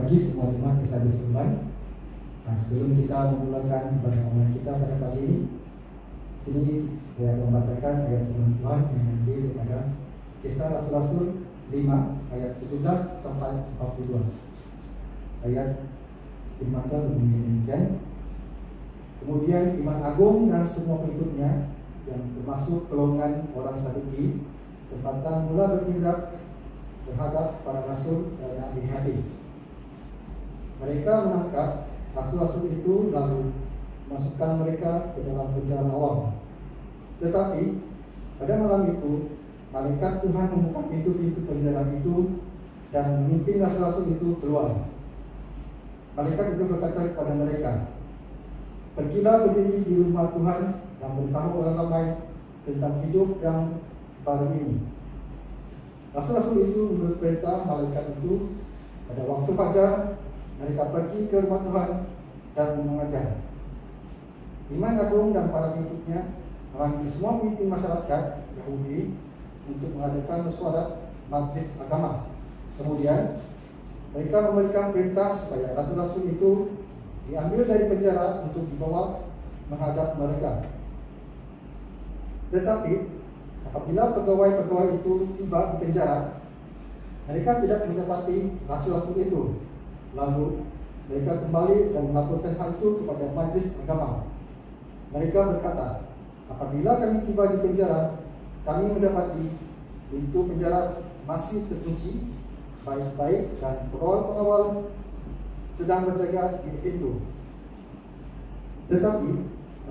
pagi semua jemaat bisa disembah. Nah, sebelum kita memulakan ibadah online kita pada pagi ini, sini saya membacakan ayat firman Tuhan yang diambil daripada Kisah Rasul-Rasul 5 ayat 17 sampai 42. Ayat firman Tuhan berbunyi demikian. Kemudian Imam Agung dan semua pengikutnya yang termasuk golongan orang Saduki tempatan mula bertindak terhadap para rasul dan ahli hadis. Mereka menangkap rasul-rasul itu lalu masukkan mereka ke dalam penjara awam. Tetapi pada malam itu malaikat Tuhan membuka pintu-pintu penjara itu dan memimpin rasul-rasul itu keluar. Malaikat itu berkata kepada mereka, "Pergilah berdiri di rumah Tuhan dan beritahu orang ramai tentang hidup yang baru ini." Rasul-rasul itu menurut perintah malaikat itu. Pada waktu fajar mereka pergi ke rumah Tuhan dan mengajar. Imam Agung dan para pengikutnya memanggil semua pemimpin masyarakat Yahudi untuk mengadakan mesyuarat majelis agama. Kemudian mereka memberikan perintah supaya rasul-rasul itu diambil dari penjara untuk dibawa menghadap mereka. Tetapi apabila pegawai-pegawai itu tiba di penjara, mereka tidak mendapati rasul-rasul itu. Lalu mereka kembali dan melaporkan hal itu kepada majelis agama. Mereka berkata, "Apabila kami tiba di penjara, kami mendapati pintu penjara masih terkunci, baik-baik dan pengawal sedang berjaga di pintu. Tetapi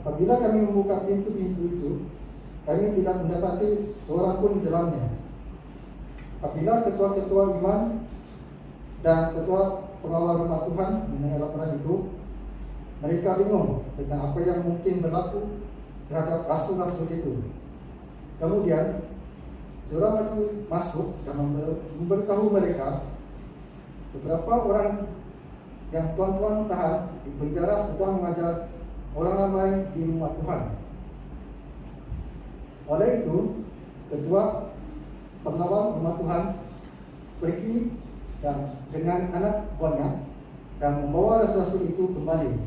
apabila kami membuka pintu-pintu itu, kami tidak mendapati seorang pun di dalamnya." Apabila ketua-ketua imam dan ketua pengawal rumah Tuhan mendengar laporan itu, mereka bingung tentang apa yang mungkin berlaku terhadap rasul-rasul itu. Kemudian seorang lagi masuk dan memberitahu mereka, beberapa orang yang tuan-tuan tahan di penjara sedang mengajar orang ramai di rumah Tuhan. Oleh itu, ketua pengawal rumah Tuhan pergi dan dengan anak buahnya dan membawa rasul-rasul itu kembali.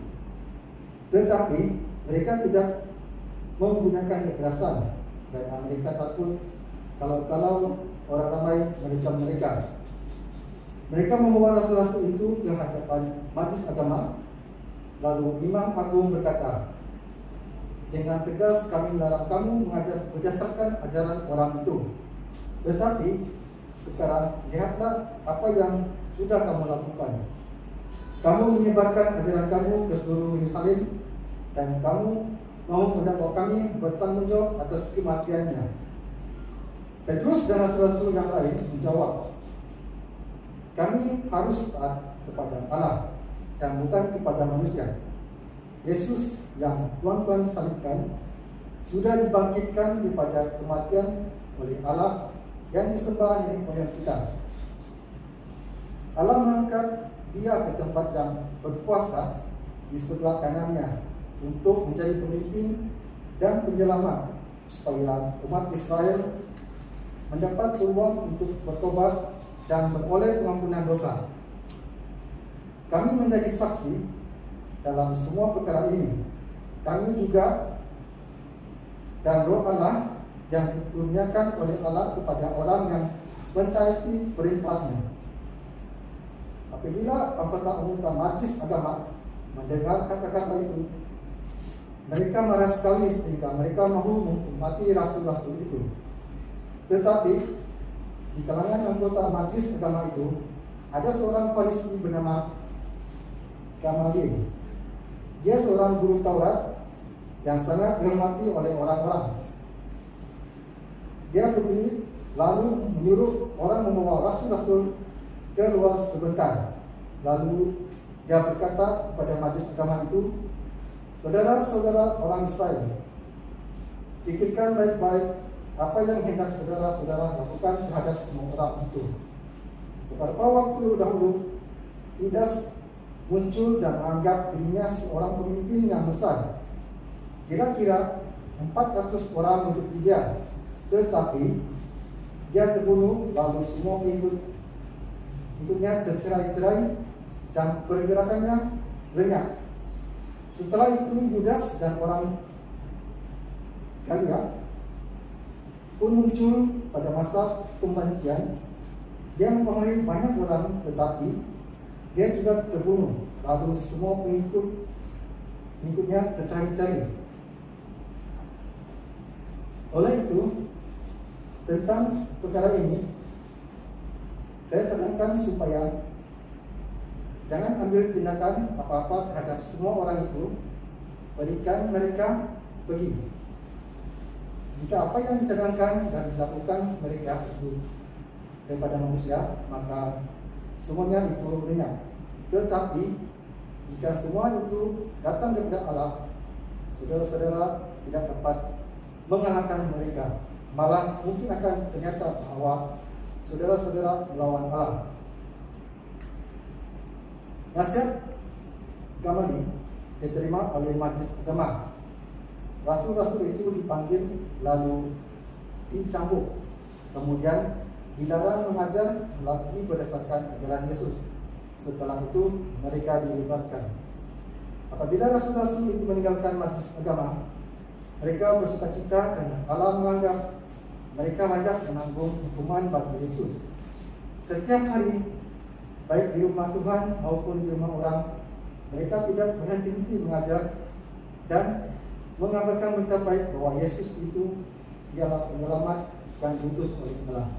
Tetapi mereka tidak menggunakan kekerasan karena mereka takut kalau orang ramai mencam mereka. Mereka membawa rasul-rasul itu ke hadapan majelis agama. Lalu Imam Agung berkata, "Dengan tegas kami melarang kamu mengajar berdasarkan ajaran orang itu. Tetapi sekarang lihatlah apa yang sudah kamu lakukan. Kamu menyebarkan ajaran kamu ke seluruh Yerusalem dan kamu mau mendakwa kami bertanggung jawab atas kematiannya." Petrus dan rasul-rasul yang lain menjawab, "Kami harus taat kepada Allah dan bukan kepada manusia. Yesus yang Tuhan salibkan sudah dibangkitkan daripada kematian oleh Allah yang disembah nenek moyang kita. Allah mengangkat dia ke tempat yang berkuasa di sebelah kanannya untuk menjadi pemimpin dan penyelamat supaya umat Israel mendapat peluang untuk bertobat dan beroleh pengampunan dosa. Kami menjadi saksi dalam semua perkara ini. Kami juga dan Roh Allah yang dikurniakan oleh Allah kepada orang yang mentaati perintahnya." Apabila anggota majelis agama mendengar kata-kata itu, mereka marah sekali sehingga mereka mahu mati rasul-rasul itu. Tetapi di kalangan anggota majelis agama itu ada seorang Farisi bernama Gamaliel. Dia seorang guru Taurat yang sangat dihormati oleh orang-orang. Dia berdiri lalu menyuruh orang membawa rasul-rasul keluar sebentar. Lalu dia berkata kepada majelis agama itu, "Saudara-saudara orang Israel, pikirkan baik-baik apa yang hendak saudara-saudara lakukan terhadap semua orang itu. Beberapa waktu dahulu Yudas muncul dan menganggap dirinya seorang pemimpin yang besar. Kira-kira 400 orang mengikuti dia. Tetapi dia terbunuh, lalu semua pengikutnya tercerai-cerai dan pergerakannya lenyap. Setelah itu Yudas dan orang Galia pun muncul pada masa pembancian. Dia mempengaruhi banyak orang, tetapi dia juga terbunuh. Lalu semua pengikutnya tercari-cari. Oleh itu, tentang perkara ini, saya cadangkan supaya jangan ambil tindakan apa-apa terhadap semua orang itu, berikan mereka pergi. Jika apa yang dicadangkan dan dilakukan mereka itu daripada manusia, maka semuanya itu lenyap. Tetapi jika semua itu datang daripada Allah, saudara-saudara tidak dapat mengalahkan mereka. Malah mungkin akan ternyata bahwa saudara-saudara melawan Allah. Nasihat Gamaliel diterima oleh majelis agama. Rasul-rasul itu dipanggil lalu dicambuk, kemudian dilarang mengajar lagi berdasarkan ajaran Yesus. Setelah itu mereka dibebaskan. Apabila rasul-rasul itu meninggalkan majelis agama, mereka bersukacita dan Allah menganggap mereka layak menanggung hukuman bagi Yesus. Setiap hari, baik di rumah Tuhan maupun di rumah orang, mereka tidak berhenti-henti mengajar dan mengabarkan berita baik bahwa Yesus itu ialah penyelamat dan diutus oleh Allah.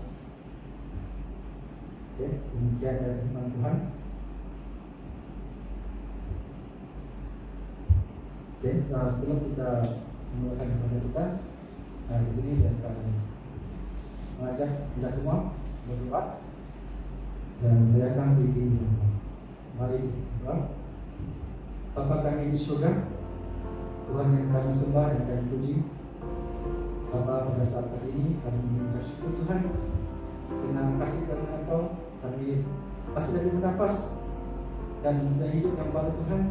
Oke, demikian dari firman Tuhan. Oke, sebelum kita memulakan kepada kita, nah di sini saya akan mengajak kita semua berdoa dan saya akan bikin. Mari berdoa. Bapa kami di surga, Tuhan yang kami sembah dan kami puji, Bapa, pada saat ini kami mengucap syukur Tuhan dengan kasih karunia Engkau. Kami masih lagi bernafas dan kita hidup yang baru Tuhan,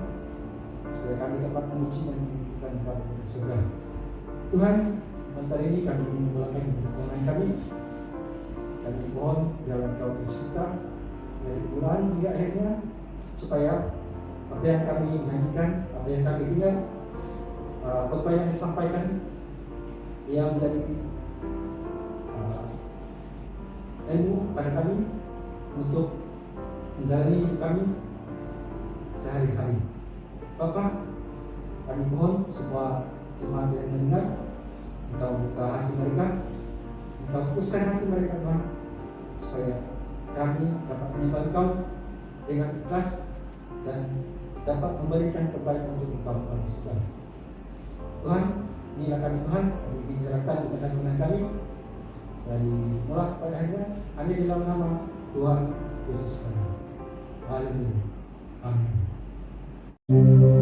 supaya kami dapat memuji dan menunjukkan kepada surga. Tuhan, sebentar ini kami ingin memulakan pertemuan kami. Kami mohon biarlah Engkau berserta dari bulan hingga akhirnya, supaya apa yang kami nyanyikan, apa yang kami dengar, khotbah yang disampaikan, ia menjadi ilmu pada kami untuk menjalani hidup kami sehari-hari. Bapa, kami mohon semua jemaat yang mendengar, Engkau buka hati mereka, Engkau fokuskan hati mereka Tuhan, supaya kami dapat menyembah Engkau dengan ikhlas dan dapat memberikan kebaikan untuk Engkau Tuhan. Tuhan, inilah kami Tuhan, kami menyerahkan kepada kami dari mula sampai akhirnya, hanya di dalam nama Tuhan Yesus kami. Haleluya. Amin. Thank you.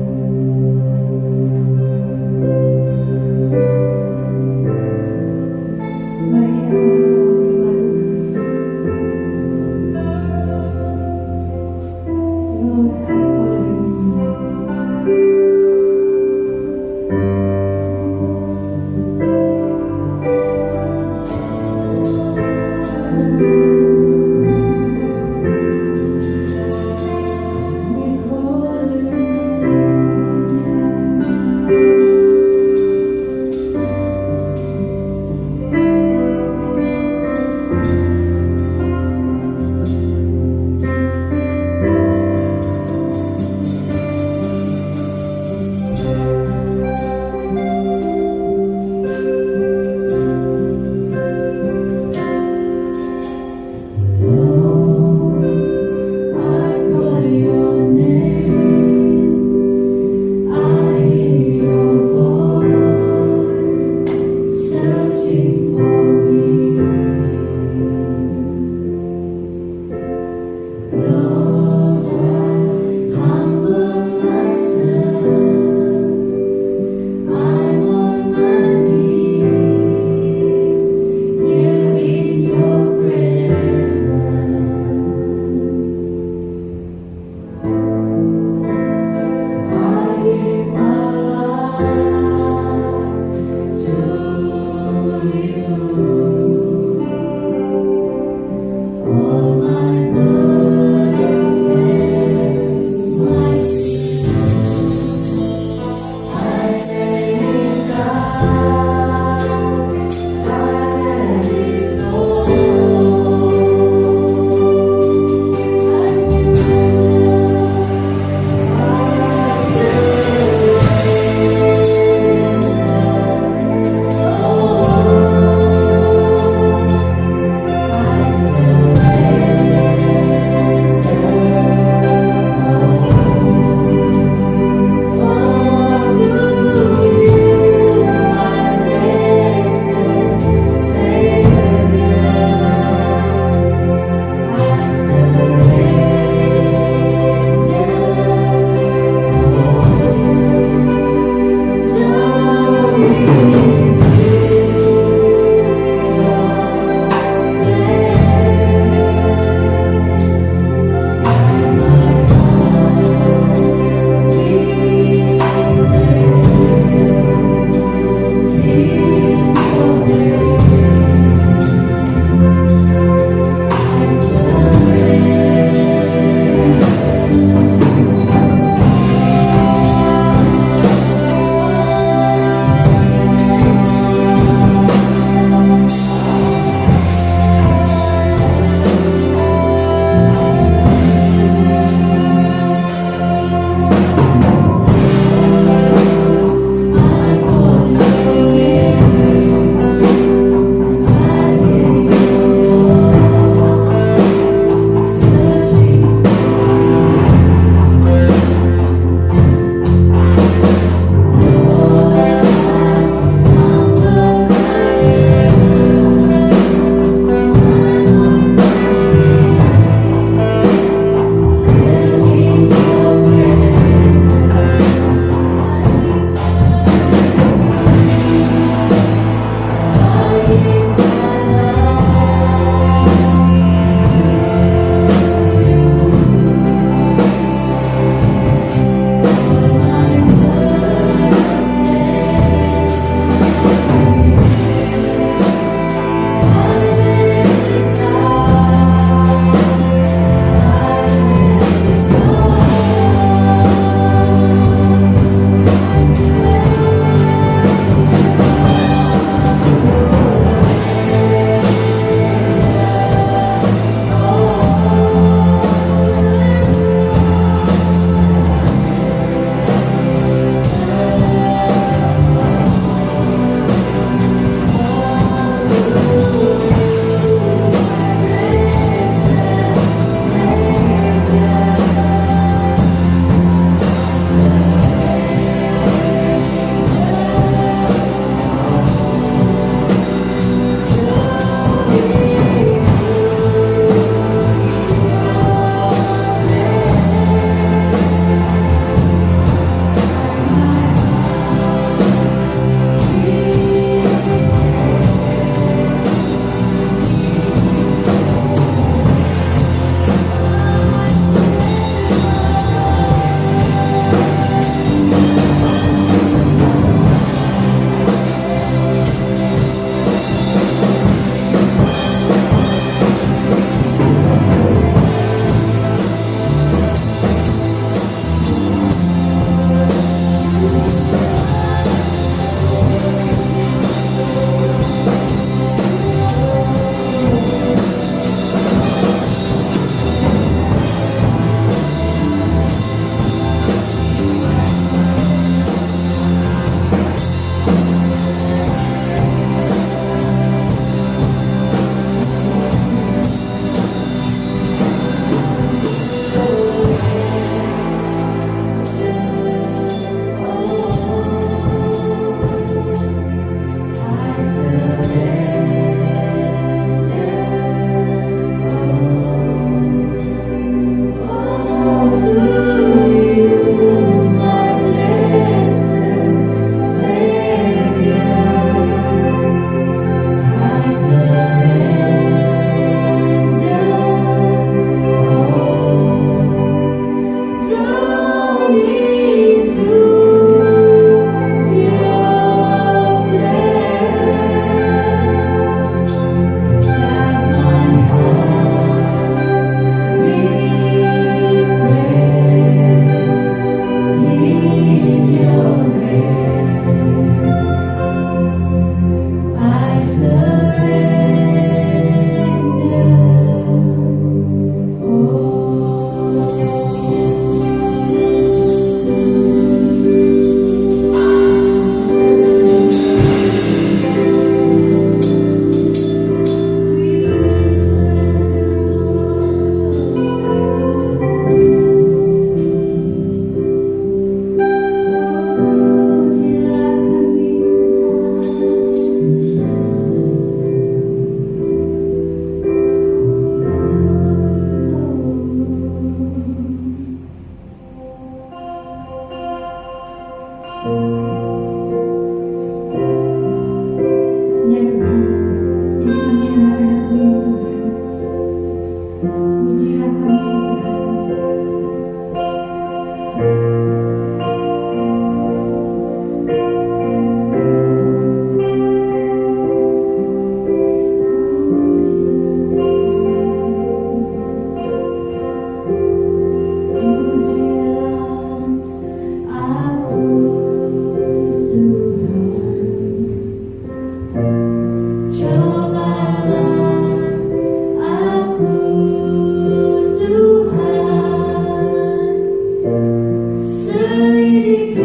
Tuhan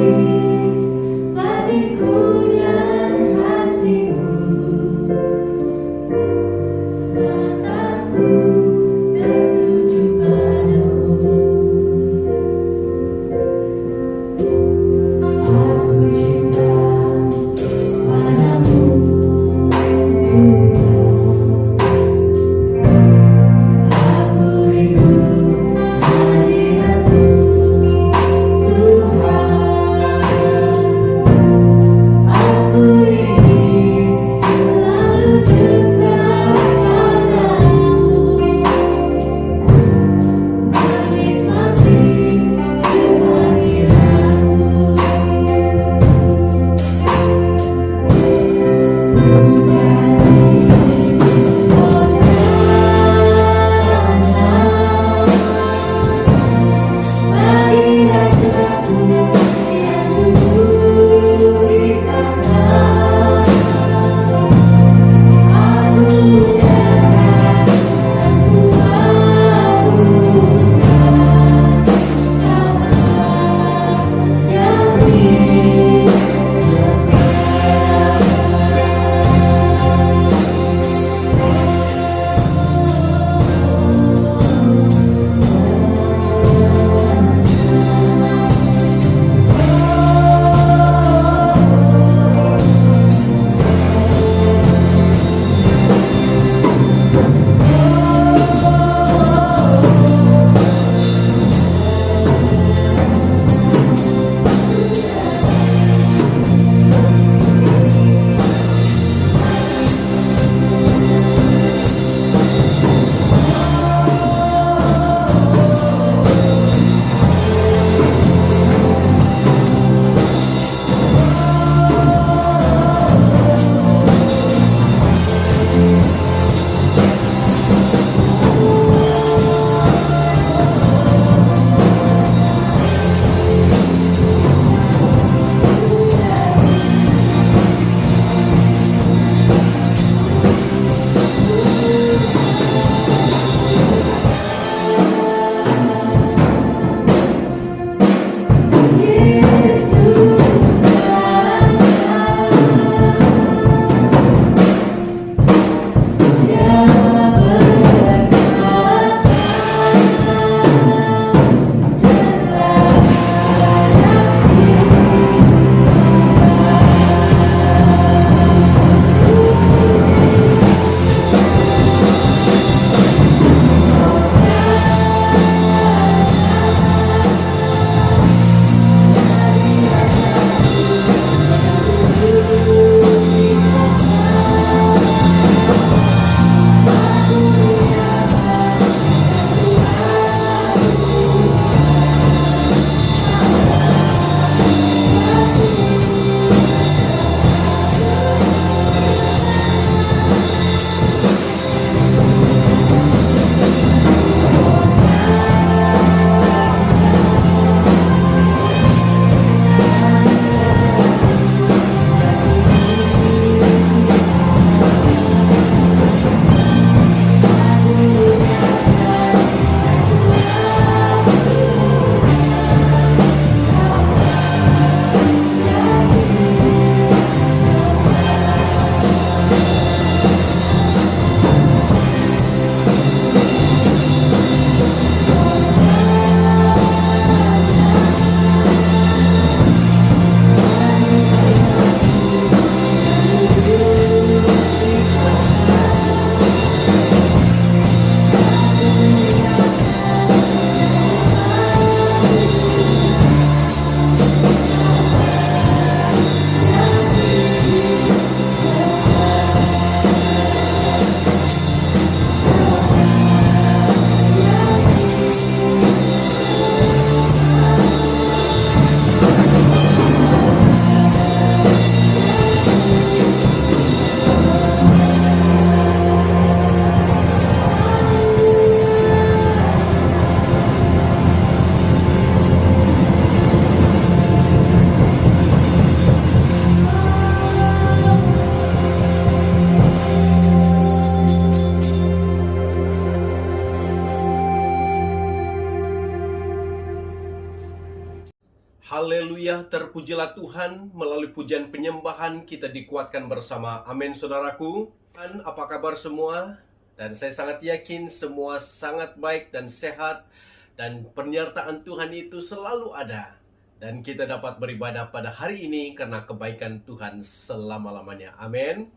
Haleluya, terpujilah Tuhan. Melalui pujian penyembahan kita dikuatkan bersama. Amin, saudaraku. Dan apa kabar semua? Dan saya sangat yakin semua sangat baik dan sehat. Dan penyertaan Tuhan itu selalu ada. Dan kita dapat beribadah pada hari ini karena kebaikan Tuhan selama-lamanya. Amin.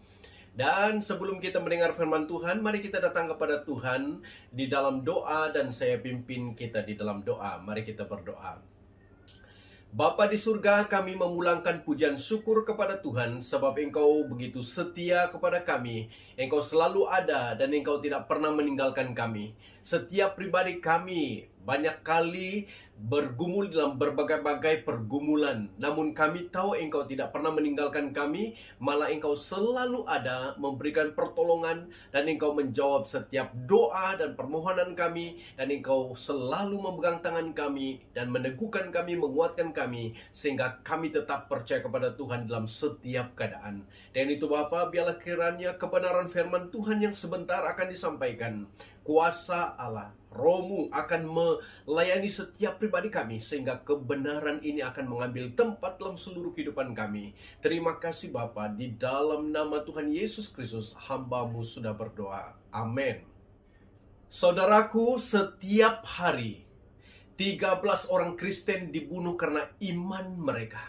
Dan sebelum kita mendengar firman Tuhan, mari kita datang kepada Tuhan di dalam doa. Dan saya pimpin kita di dalam doa. Mari kita berdoa. Bapa di surga, kami memulangkan pujian syukur kepada Tuhan sebab Engkau begitu setia kepada kami. Engkau selalu ada dan Engkau tidak pernah meninggalkan kami. Setiap pribadi kami banyak kali bergumul dalam berbagai-bagai pergumulan. Namun kami tahu Engkau tidak pernah meninggalkan kami, malah Engkau selalu ada memberikan pertolongan dan Engkau menjawab setiap doa dan permohonan kami, dan Engkau selalu memegang tangan kami dan meneguhkan kami, menguatkan kami sehingga kami tetap percaya kepada Tuhan dalam setiap keadaan. Dan itu Bapa, biarlah kiranya kebenaran firman Tuhan yang sebentar akan disampaikan, kuasa Allah, Roh-Mu akan melayani setiap pribadi kami sehingga kebenaran ini akan mengambil tempat dalam seluruh kehidupan kami. Terima kasih Bapa, di dalam nama Tuhan Yesus Kristus hamba-Mu sudah berdoa. Amin. Saudaraku, setiap hari 13 orang Kristen dibunuh karena iman mereka.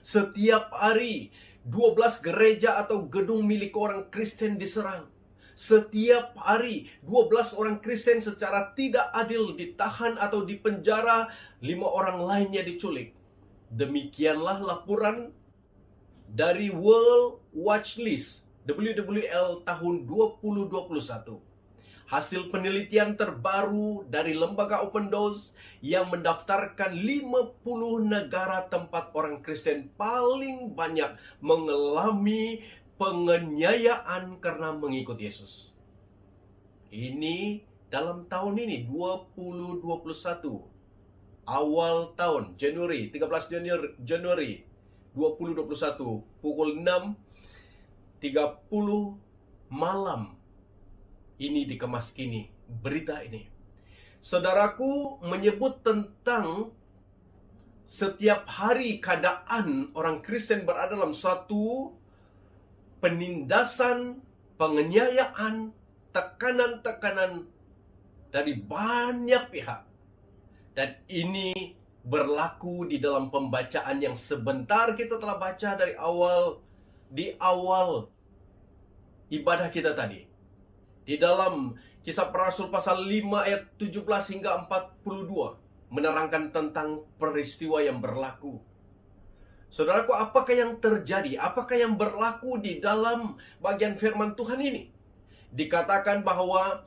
Setiap hari 12 gereja atau gedung milik orang Kristen diserang. Setiap hari 12 orang Kristen secara tidak adil ditahan atau dipenjara, 5 orang lainnya diculik. Demikianlah laporan dari World Watch List WWL tahun 2021. Hasil penelitian terbaru dari lembaga Open Doors yang mendaftarkan 50 negara tempat orang Kristen paling banyak mengalami penganiayaan karena mengikut Yesus. Ini dalam tahun ini 2021, awal tahun Januari, 13 Januari 2021 pukul 6.30 malam ini dikemas kini berita ini. Saudaraku, menyebut tentang setiap hari keadaan orang Kristen berada dalam suatu penindasan, penganiayaan, tekanan-tekanan dari banyak pihak. Dan ini berlaku di dalam pembacaan yang sebentar kita telah baca di awal ibadah kita tadi. Di dalam Kisah Para Rasul pasal 5 ayat 17 hingga 42 menerangkan tentang peristiwa yang berlaku. Saudaraku, apakah yang terjadi? Apakah yang berlaku di dalam bagian firman Tuhan ini? Dikatakan bahwa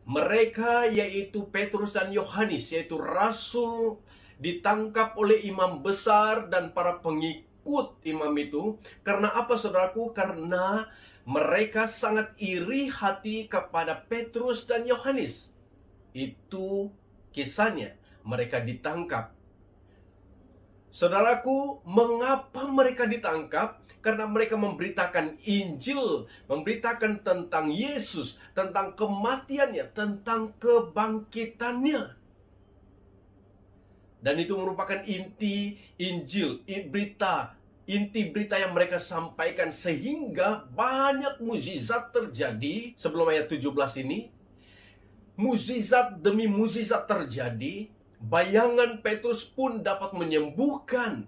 mereka, yaitu Petrus dan Yohanes, yaitu rasul, ditangkap oleh imam besar dan para pengikut imam itu. Karena apa, saudaraku? Karena mereka sangat iri hati kepada Petrus dan Yohanes. Itu kisahnya. Mereka ditangkap. Saudaraku, mengapa mereka ditangkap? Karena mereka memberitakan Injil, memberitakan tentang Yesus, tentang kematiannya, tentang kebangkitannya. Dan itu merupakan inti Injil, inti berita yang mereka sampaikan, sehingga banyak mukjizat terjadi. Sebelum ayat 17 ini, mukjizat demi mukjizat terjadi. Bayangan Petrus pun dapat menyembuhkan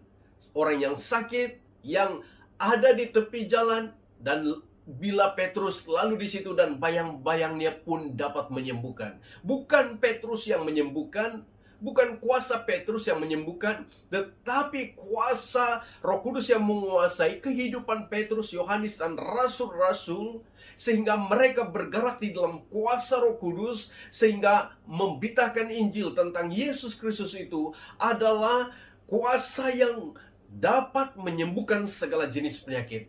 orang yang sakit, yang ada di tepi jalan. Dan bila Petrus lalu di situ, dan bayang-bayangnya pun dapat menyembuhkan. Bukan Petrus yang menyembuhkan, bukan kuasa Petrus yang menyembuhkan, tetapi kuasa Roh Kudus yang menguasai kehidupan Petrus, Yohanes, dan rasul-rasul, sehingga mereka bergerak di dalam kuasa Roh Kudus, sehingga memberitakan Injil tentang Yesus Kristus itu adalah kuasa yang dapat menyembuhkan segala jenis penyakit.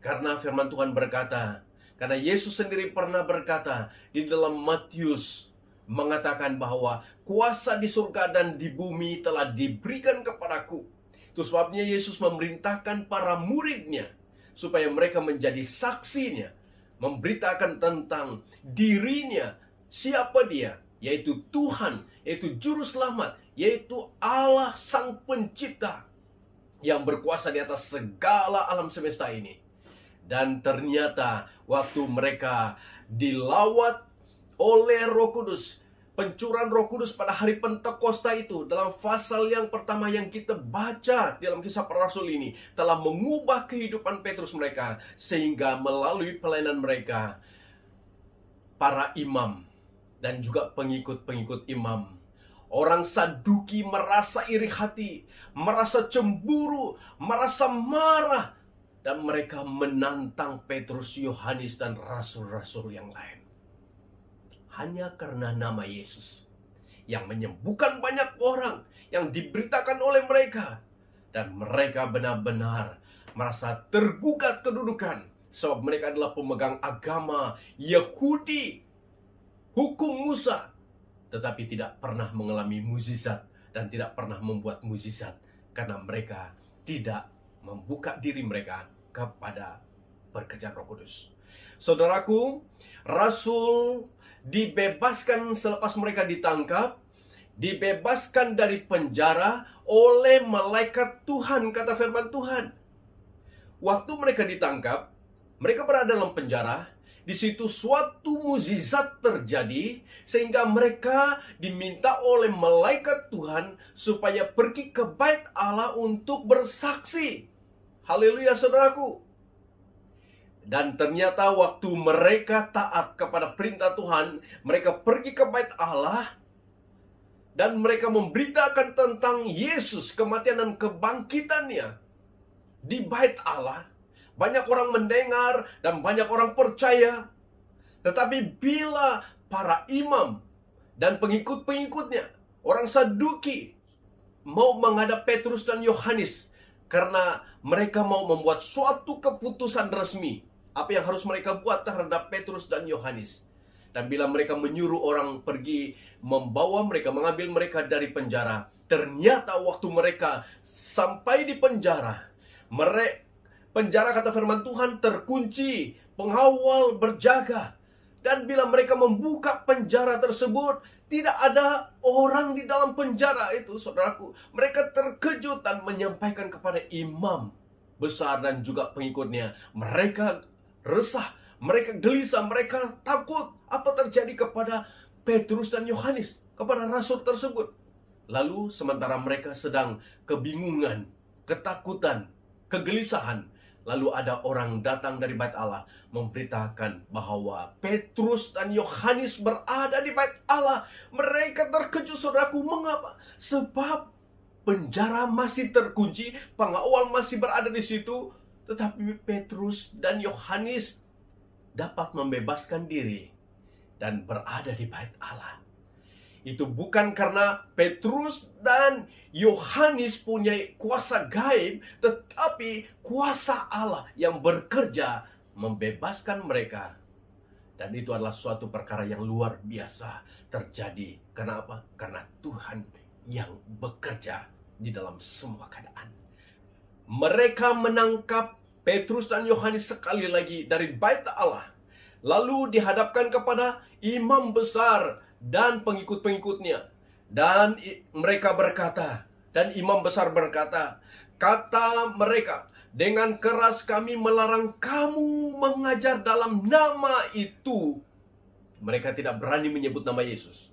Karena firman Tuhan berkata, karena Yesus sendiri pernah berkata di dalam Matius, mengatakan bahwa kuasa di surga dan di bumi telah diberikan kepadaku. Itu sebabnya Yesus memerintahkan para muridnya supaya mereka menjadi saksinya, memberitakan tentang dirinya, siapa dia, yaitu Tuhan, yaitu Juru Selamat yaitu Allah Sang Pencipta yang berkuasa di atas segala alam semesta ini. Dan ternyata waktu mereka dilawat oleh Roh Kudus, pencurahan Roh Kudus pada hari Pentakosta itu, dalam pasal yang pertama yang kita baca dalam Kisah Para Rasul ini, telah mengubah kehidupan Petrus mereka, sehingga melalui pelayanan mereka, para imam dan juga pengikut-pengikut imam, orang Saduki merasa iri hati, merasa cemburu, merasa marah, dan mereka menantang Petrus, Yohanes, dan rasul-rasul yang lain. Hanya karena nama Yesus yang menyembuhkan banyak orang, yang diberitakan oleh mereka. Dan mereka benar-benar merasa tergugat kedudukan, sebab mereka adalah pemegang agama Yahudi, hukum Musa, tetapi tidak pernah mengalami mukjizat dan tidak pernah membuat mukjizat karena mereka tidak membuka diri mereka kepada pekerjaan Roh Kudus. Saudaraku, rasul dibebaskan selepas mereka ditangkap, dibebaskan dari penjara oleh malaikat Tuhan, kata firman Tuhan. Waktu mereka ditangkap, mereka berada dalam penjara. Di situ suatu mukjizat terjadi, sehingga mereka diminta oleh malaikat Tuhan supaya pergi ke bait Allah untuk bersaksi. Haleluya, saudaraku. Dan ternyata waktu mereka taat kepada perintah Tuhan, mereka pergi ke bait Allah, dan mereka memberitakan tentang Yesus, kematian dan kebangkitannya di bait Allah. Banyak orang mendengar dan banyak orang percaya. Tetapi bila para imam dan pengikut-pengikutnya, orang Saduki, mau menghadap Petrus dan Yohanes, karena mereka mau membuat suatu keputusan resmi, apa yang harus mereka buat terhadap Petrus dan Yohanes. Dan bila mereka menyuruh orang pergi membawa mereka, mengambil mereka dari penjara, ternyata waktu mereka sampai di penjara, penjara, kata firman Tuhan, terkunci, pengawal berjaga. Dan bila mereka membuka penjara tersebut, tidak ada orang di dalam penjara itu, saudaraku. Mereka terkejut dan menyampaikan kepada imam besar dan juga pengikutnya. Mereka resah, mereka gelisah, mereka takut apa terjadi kepada Petrus dan Yohanes, kepada rasul tersebut. Lalu sementara mereka sedang kebingungan, ketakutan, kegelisahan, lalu ada orang datang dari bait Allah memberitakan bahwa Petrus dan Yohanes berada di bait Allah. Mereka terkejut, saudaraku. Mengapa? Sebab penjara masih terkunci, pengawal masih berada di situ, tetapi Petrus dan Yohanes dapat membebaskan diri dan berada di bait Allah. Itu bukan karena Petrus dan Yohanes punya kuasa gaib, tetapi kuasa Allah yang bekerja membebaskan mereka. Dan itu adalah suatu perkara yang luar biasa terjadi. Kenapa? Karena Tuhan yang bekerja di dalam semua keadaan. Mereka menangkap Petrus dan Yohanes sekali lagi dari bait Allah, lalu dihadapkan kepada imam besar dan pengikut-pengikutnya. Dan mereka berkata, dan imam besar berkata, kata mereka, dengan keras kami melarang kamu mengajar dalam nama itu. Mereka tidak berani menyebut nama Yesus.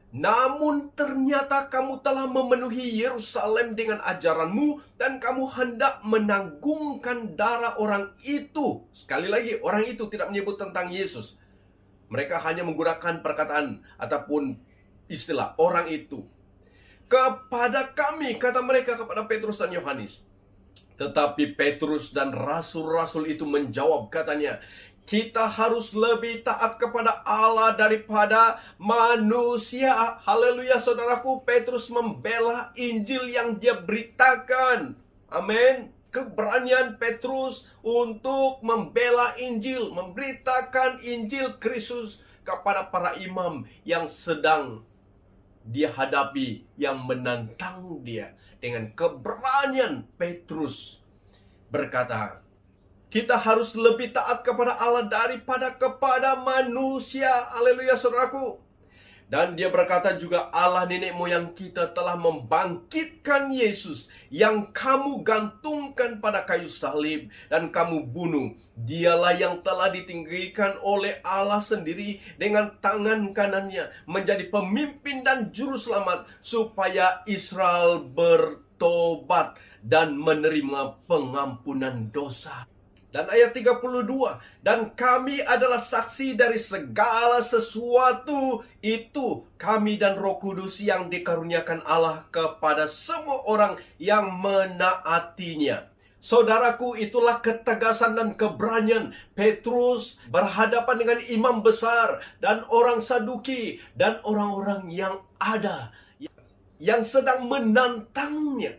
Namun ternyata kamu telah memenuhi Yerusalem dengan ajaranmu, dan kamu hendak menanggungkan darah orang itu. Sekali lagi, orang itu tidak menyebut tentang Yesus. Mereka hanya menggunakan perkataan ataupun istilah orang itu. Kepada kami, kata mereka kepada Petrus dan Yohanes. Tetapi Petrus dan rasul-rasul itu menjawab, katanya, kita harus lebih taat kepada Allah daripada manusia. Haleluya, saudaraku. Petrus membela Injil yang dia beritakan. Amin. Keberanian Petrus untuk membela Injil, memberitakan Injil Kristus kepada para imam yang sedang dia hadapi, yang menantang dia. Dengan keberanian Petrus berkata, kita harus lebih taat kepada Allah daripada kepada manusia. Haleluya, saudaraku. Dan dia berkata juga, Allah nenek moyang kita telah membangkitkan Yesus yang kamu gantungkan pada kayu salib dan kamu bunuh. Dialah yang telah ditinggikan oleh Allah sendiri dengan tangan kanannya menjadi pemimpin dan juru selamat supaya Israel bertobat dan menerima pengampunan dosa. Dan ayat 32, dan kami adalah saksi dari segala sesuatu itu, kami dan Roh Kudus yang dikaruniakan Allah kepada semua orang yang menaatinya. Saudaraku, itulah ketegasan dan keberanian Petrus berhadapan dengan imam besar dan orang Saduki dan orang-orang yang ada yang sedang menantangnya.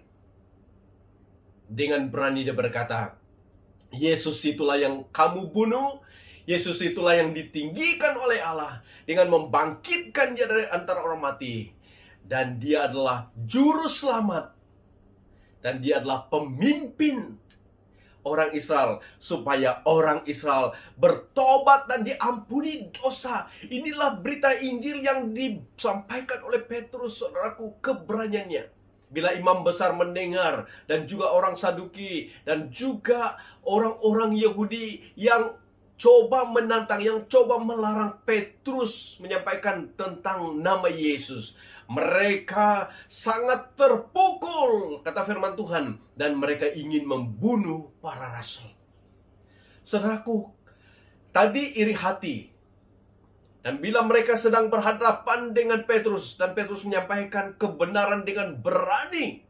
Dengan berani dia berkata, Yesus itulah yang kamu bunuh, Yesus itulah yang ditinggikan oleh Allah dengan membangkitkan dia dari antara orang mati. Dan dia adalah juru selamat. Dan dia adalah pemimpin orang Israel, supaya orang Israel bertobat dan diampuni dosa. Inilah berita Injil yang disampaikan oleh Petrus, saudaraku, keberaniannya. Bila imam besar mendengar, dan juga orang Saduki, dan juga orang-orang Yahudi yang coba menantang, yang coba melarang Petrus menyampaikan tentang nama Yesus, mereka sangat terpukul, kata firman Tuhan, dan mereka ingin membunuh para rasul. Saudaraku, tadi iri hati. Dan bila mereka sedang berhadapan dengan Petrus, dan Petrus menyampaikan kebenaran dengan berani,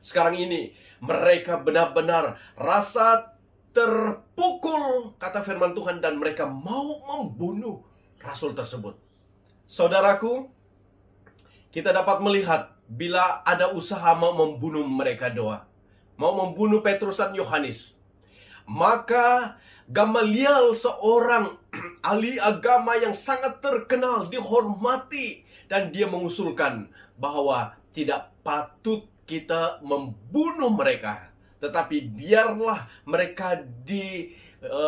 sekarang ini mereka benar-benar rasa terpukul, kata firman Tuhan, dan mereka mau membunuh rasul tersebut. Saudaraku, kita dapat melihat bila ada usaha mau membunuh mereka doa, mau membunuh Petrus dan Yohanes, maka Gamaliel, seorang ahli agama yang sangat terkenal, dihormati, dan dia mengusulkan bahwa tidak patut kita membunuh mereka, tetapi biarlah mereka dilepaskan.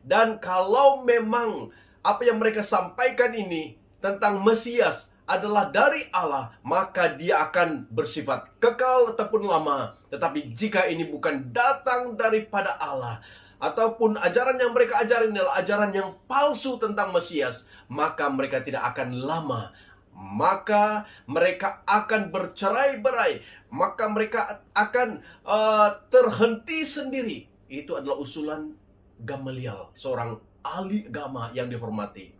Dan kalau memang apa yang mereka sampaikan ini tentang Mesias adalah dari Allah, maka dia akan bersifat kekal ataupun lama. Tetapi jika ini bukan datang daripada Allah, ataupun ajaran yang mereka ajarin adalah ajaran yang palsu tentang Mesias, maka mereka tidak akan lama. Maka mereka akan bercerai-berai, maka mereka akan terhenti sendiri. Itu adalah usulan Gamaliel, seorang ahli agama yang dihormati.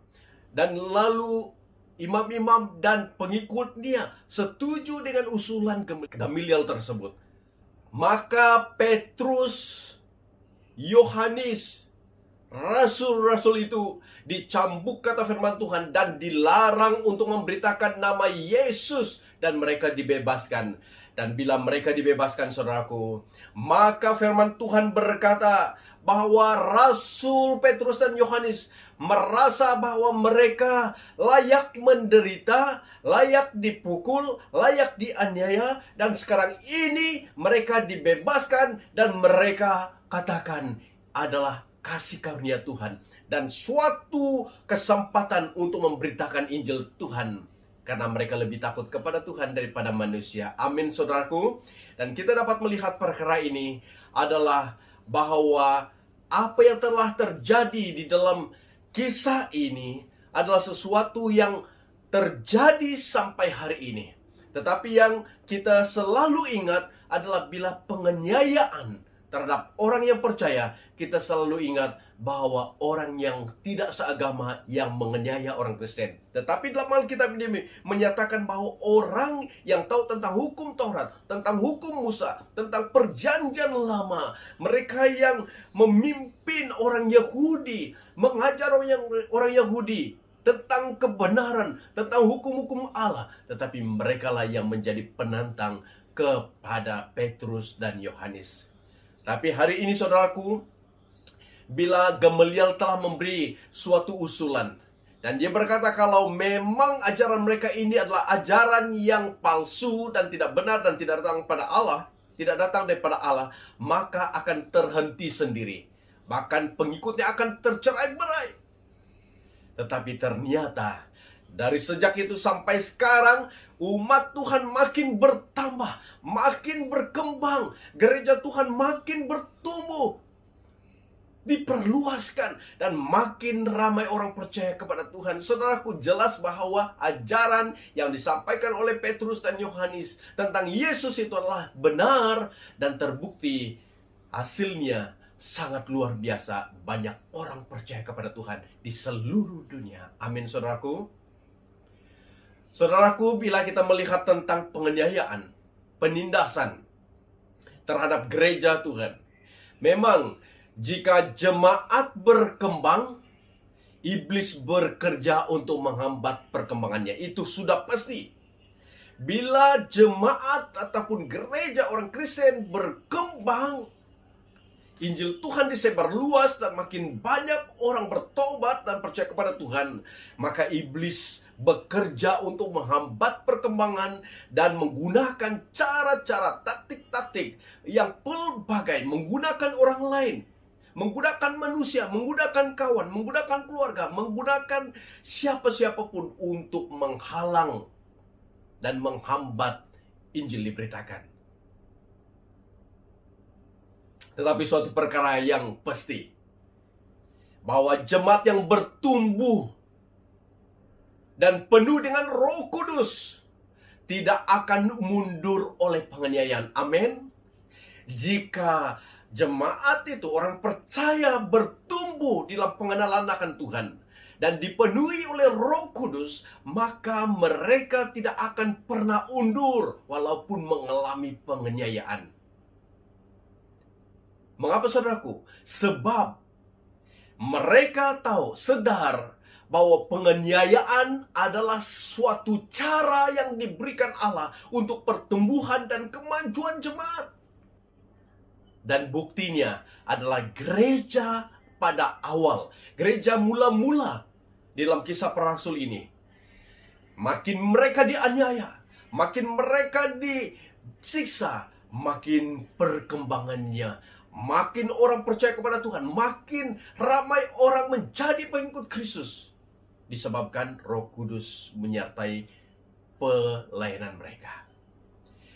Dan lalu imam-imam dan pengikutnya setuju dengan usulan Gamaliel tersebut. Maka Petrus, Yohanes, rasul-rasul itu dicambuk, kata firman Tuhan, dan dilarang untuk memberitakan nama Yesus, dan mereka dibebaskan. Dan bila mereka dibebaskan, saudaraku, maka firman Tuhan berkata bahwa Rasul Petrus dan Yohanes merasa bahwa mereka layak menderita, layak dipukul, layak dianiaya, dan sekarang ini mereka dibebaskan, dan mereka katakan adalah kasih karunia Tuhan dan suatu kesempatan untuk memberitakan Injil Tuhan, karena mereka lebih takut kepada Tuhan daripada manusia. Amin, saudaraku. Dan kita dapat melihat perkara ini adalah bahwa apa yang telah terjadi di dalam kisah ini adalah sesuatu yang terjadi sampai hari ini. Tetapi yang kita selalu ingat adalah bila penganiayaan terhadap orang yang percaya, kita selalu ingat bahwa orang yang tidak seagama yang menganiaya orang Kristen. Tetapi dalam Alkitab ini menyatakan bahwa orang yang tahu tentang hukum Taurat, tentang hukum Musa, tentang perjanjian lama, mereka yang memimpin orang Yahudi, mengajar orang Yahudi tentang kebenaran, tentang hukum-hukum Allah, tetapi merekalah yang menjadi penantang kepada Petrus dan Yohanes. Tapi hari ini, saudaraku, bila Gamaliel telah memberi suatu usulan, dan dia berkata kalau memang ajaran mereka ini adalah ajaran yang palsu dan tidak benar dan tidak datang pada Allah, tidak datang daripada Allah, maka akan terhenti sendiri. Bahkan pengikutnya akan tercerai-berai. Tetapi ternyata dari sejak itu sampai sekarang, umat Tuhan makin bertambah, makin berkembang, gereja Tuhan makin bertumbuh, diperluaskan, dan makin ramai orang percaya kepada Tuhan. Saudaraku, jelas bahwa ajaran yang disampaikan oleh Petrus dan Yohanes tentang Yesus itu adalah benar dan terbukti hasilnya sangat luar biasa. Banyak orang percaya kepada Tuhan di seluruh dunia. Amin, saudaraku. Saudaraku, bila kita melihat tentang penganiayaan, penindasan terhadap gereja Tuhan, memang jika jemaat berkembang, iblis bekerja untuk menghambat perkembangannya. Itu sudah pasti. Bila jemaat ataupun gereja orang Kristen berkembang, Injil Tuhan disebar luas dan makin banyak orang bertobat dan percaya kepada Tuhan, maka iblis bekerja untuk menghambat perkembangan dan menggunakan cara-cara, taktik-taktik yang pelbagai, menggunakan orang lain, menggunakan manusia, menggunakan kawan, menggunakan keluarga, menggunakan siapa-siapapun untuk menghalang dan menghambat Injil diberitakan. Tetapi suatu perkara yang pasti, bahwa jemaat yang bertumbuh dan penuh dengan Roh Kudus tidak akan mundur oleh penganiayaan. Amin. Jika jemaat itu, orang percaya, bertumbuh dalam pengenalan akan Tuhan dan dipenuhi oleh Roh Kudus, maka mereka tidak akan pernah undur walaupun mengalami penganiayaan. Mengapa, saudaraku? Sebab mereka tahu, sadar bahwa penganiayaan adalah suatu cara yang diberikan Allah untuk pertumbuhan dan kemajuan jemaat. Dan buktinya adalah gereja pada awal, gereja mula-mula dalam Kisah Para Rasul ini. Makin mereka dianiaya, makin mereka disiksa, makin perkembangannya, makin orang percaya kepada Tuhan, makin ramai orang menjadi pengikut Kristus. Disebabkan Roh Kudus menyertai pelayanan mereka.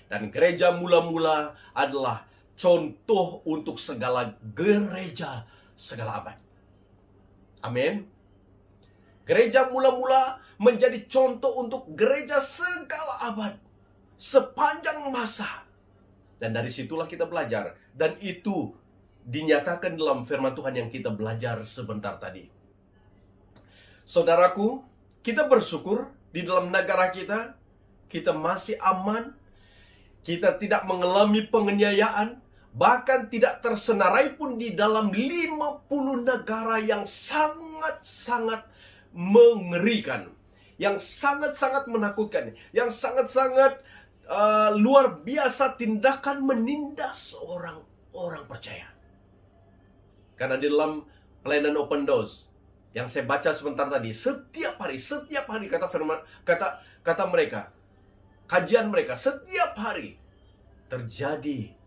Dan gereja mula-mula adalah contoh untuk segala gereja segala abad. Amin. Gereja mula-mula menjadi contoh untuk gereja segala abad, sepanjang masa. Dan dari situlah kita belajar. Dan itu dinyatakan dalam firman Tuhan yang kita belajar sebentar tadi. Saudaraku, kita bersyukur di dalam negara kita, kita masih aman, kita tidak mengalami penganiayaan, bahkan tidak tersenarai pun di dalam 50 negara yang sangat-sangat mengerikan, yang sangat-sangat menakutkan, yang sangat-sangat luar biasa tindakan menindas orang percaya. Karena di dalam pelayanan Open Doors yang saya baca sebentar tadi, setiap hari kata mereka, kajian mereka, setiap hari terjadi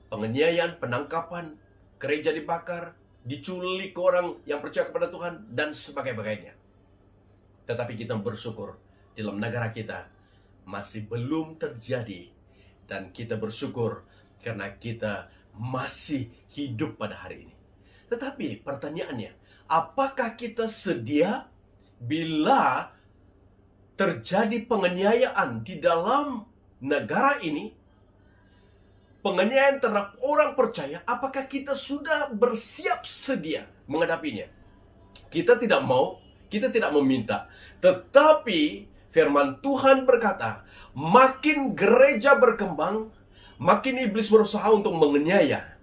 penganiayaan, penangkapan, gereja dibakar, diculik orang yang percaya kepada Tuhan, dan sebagainya. Tetapi kita bersyukur dalam negara kita masih belum terjadi, dan kita bersyukur karena kita masih hidup pada hari ini. Tetapi pertanyaannya, apakah kita sedia bila terjadi penganiayaan di dalam negara ini? Penganiayaan terhadap orang percaya, apakah kita sudah bersiap sedia menghadapinya? Kita tidak mau, kita tidak meminta. Tetapi firman Tuhan berkata, makin gereja berkembang, makin iblis berusaha untuk menganiaya,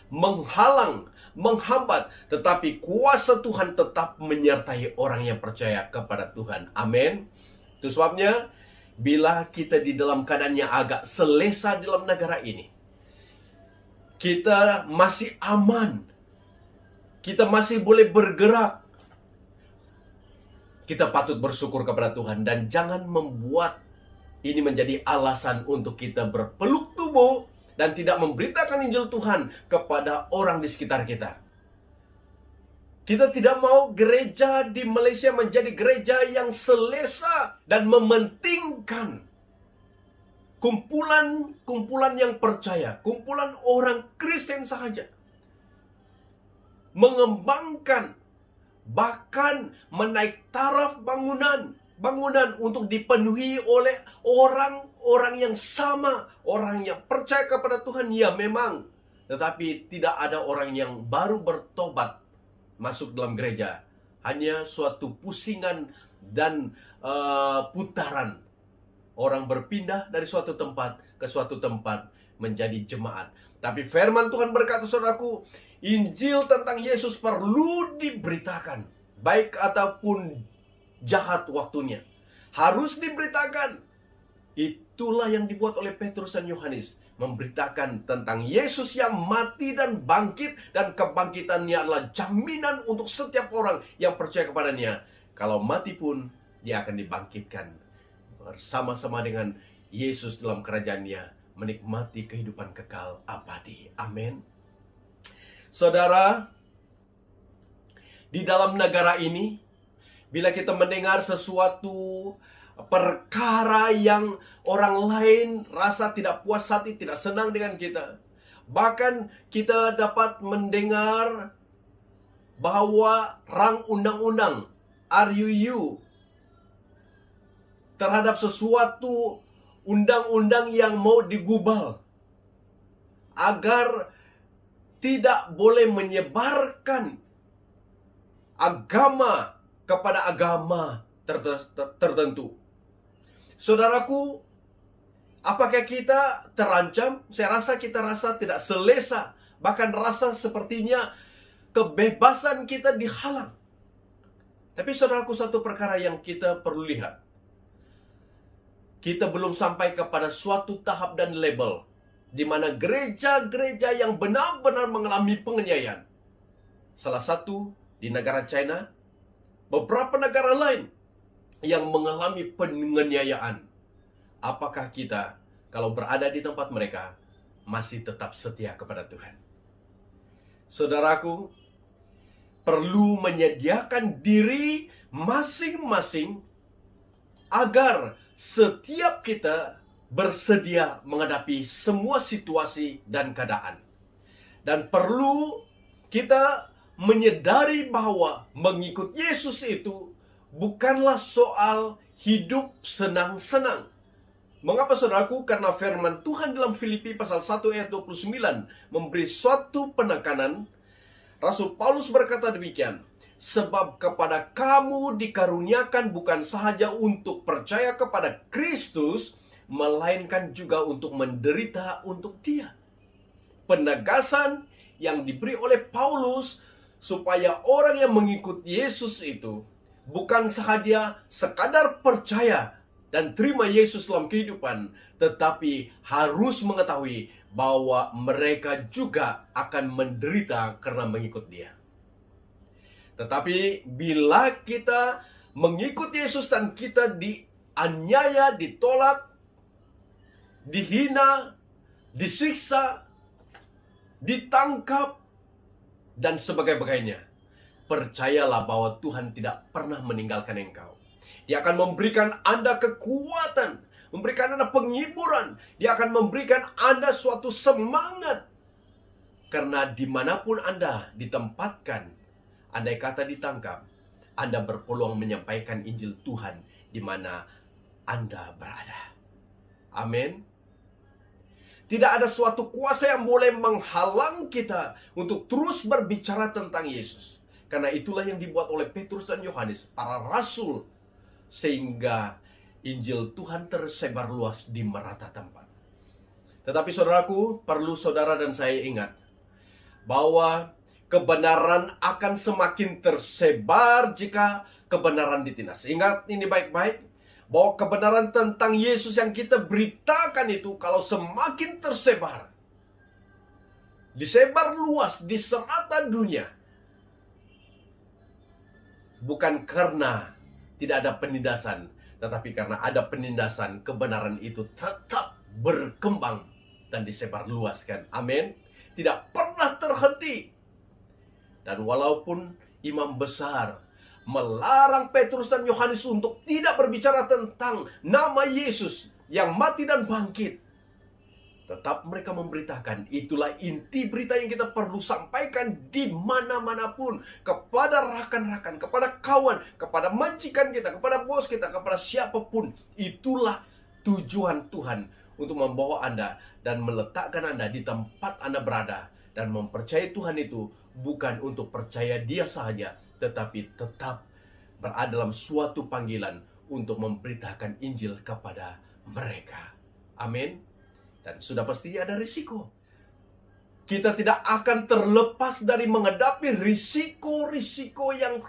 menghalang, menghambat, tetapi kuasa Tuhan tetap menyertai orang yang percaya kepada Tuhan. Amin. Itu sebabnya bila kita di dalam keadaan yang agak selesa dalam negara ini, kita masih aman, kita masih boleh bergerak, kita patut bersyukur kepada Tuhan dan jangan membuat ini menjadi alasan untuk kita berpeluk tubuh dan tidak memberitakan Injil Tuhan kepada orang di sekitar kita. Kita tidak mau gereja di Malaysia menjadi gereja yang selesa dan mementingkan kumpulan yang percaya, kumpulan orang Kristen saja. Mengembangkan, bahkan menaik taraf bangunan untuk dipenuhi oleh orang-orang yang sama, orang yang percaya kepada Tuhan, ya memang. Tetapi tidak ada orang yang baru bertobat masuk dalam gereja. Hanya suatu pusingan dan putaran. Orang berpindah dari suatu tempat ke suatu tempat menjadi jemaat. Tapi firman Tuhan berkata, saudaraku, Injil tentang Yesus perlu diberitakan, baik ataupun jahat waktunya. Harus diberitakan. Itulah yang dibuat oleh Petrus dan Yohanes. Memberitakan tentang Yesus yang mati dan bangkit. Dan kebangkitannya adalah jaminan untuk setiap orang yang percaya kepadanya. Kalau mati pun, dia akan dibangkitkan bersama-sama dengan Yesus dalam kerajaannya, menikmati kehidupan kekal abadi. Amin. Saudara, di dalam negara ini, bila kita mendengar sesuatu perkara yang orang lain rasa tidak puas hati, tidak senang dengan kita, bahkan kita dapat mendengar bahwa rang undang-undang RUU terhadap sesuatu undang-undang yang mau digubal agar tidak boleh menyebarkan agama kepada agama tertentu. Saudaraku, apakah kita terancam? Saya rasa kita rasa tidak selesa. Bahkan rasa sepertinya kebebasan kita dihalang. Tapi saudaraku, satu perkara yang kita perlu lihat. Kita belum sampai kepada suatu tahap dan label di mana gereja-gereja yang benar-benar mengalami penganiayaan. Salah satu di negara China, beberapa negara lain yang mengalami penganiayaan. Apakah kita, kalau berada di tempat mereka, masih tetap setia kepada Tuhan? Saudaraku, perlu menyediakan diri masing-masing agar setiap kita bersedia menghadapi semua situasi dan keadaan. Dan perlu kita menyadari bahwa mengikut Yesus itu bukanlah soal hidup senang-senang. Mengapa saudaraku? Karena firman Tuhan dalam Filipi pasal 1 ayat 29 memberi suatu penekanan. Rasul Paulus berkata demikian, sebab kepada kamu dikaruniakan bukan sahaja untuk percaya kepada Kristus, melainkan juga untuk menderita untuk Dia. Penegasan yang diberi oleh Paulus supaya orang yang mengikut Yesus itu bukan sahaja sekadar percaya dan terima Yesus dalam kehidupan, tetapi harus mengetahui bahwa mereka juga akan menderita karena mengikut Dia. Tetapi bila kita mengikut Yesus dan kita dianiaya, ditolak, dihina, disiksa, ditangkap, dan sebagainya, percayalah bahwa Tuhan tidak pernah meninggalkan engkau. Dia akan memberikan Anda kekuatan, memberikan Anda penghiburan. Dia akan memberikan Anda suatu semangat. Karena dimanapun Anda ditempatkan, andai kata ditangkap, Anda berpeluang menyampaikan Injil Tuhan di mana Anda berada. Amin. Tidak ada suatu kuasa yang boleh menghalang kita untuk terus berbicara tentang Yesus. Karena itulah yang dibuat oleh Petrus dan Yohanes, para rasul, sehingga Injil Tuhan tersebar luas di merata tempat. Tetapi saudaraku, perlu saudara dan saya ingat bahwa kebenaran akan semakin tersebar jika kebenaran ditindas. Ingat ini baik-baik, bahwa kebenaran tentang Yesus yang kita beritakan itu kalau semakin tersebar, disebar luas di serata dunia, bukan karena tidak ada penindasan, tetapi karena ada penindasan, kebenaran itu tetap berkembang dan disebar luaskan. Amin. Tidak pernah terhenti. Dan walaupun imam besar melarang Petrus dan Yohanes untuk tidak berbicara tentang nama Yesus yang mati dan bangkit. Tetap mereka memberitakan. Itulah inti berita yang kita perlu sampaikan di mana-mana pun, kepada rakan-rakan, kepada kawan, kepada majikan kita, kepada bos kita, kepada siapapun. Itulah tujuan Tuhan untuk membawa Anda dan meletakkan Anda di tempat Anda berada. Dan mempercayai Tuhan itu bukan untuk percaya Dia saja, tetapi tetap berada dalam suatu panggilan untuk memberitakan Injil kepada mereka. Amin. Dan sudah pasti ada risiko. Kita tidak akan terlepas dari menghadapi risiko-risiko yang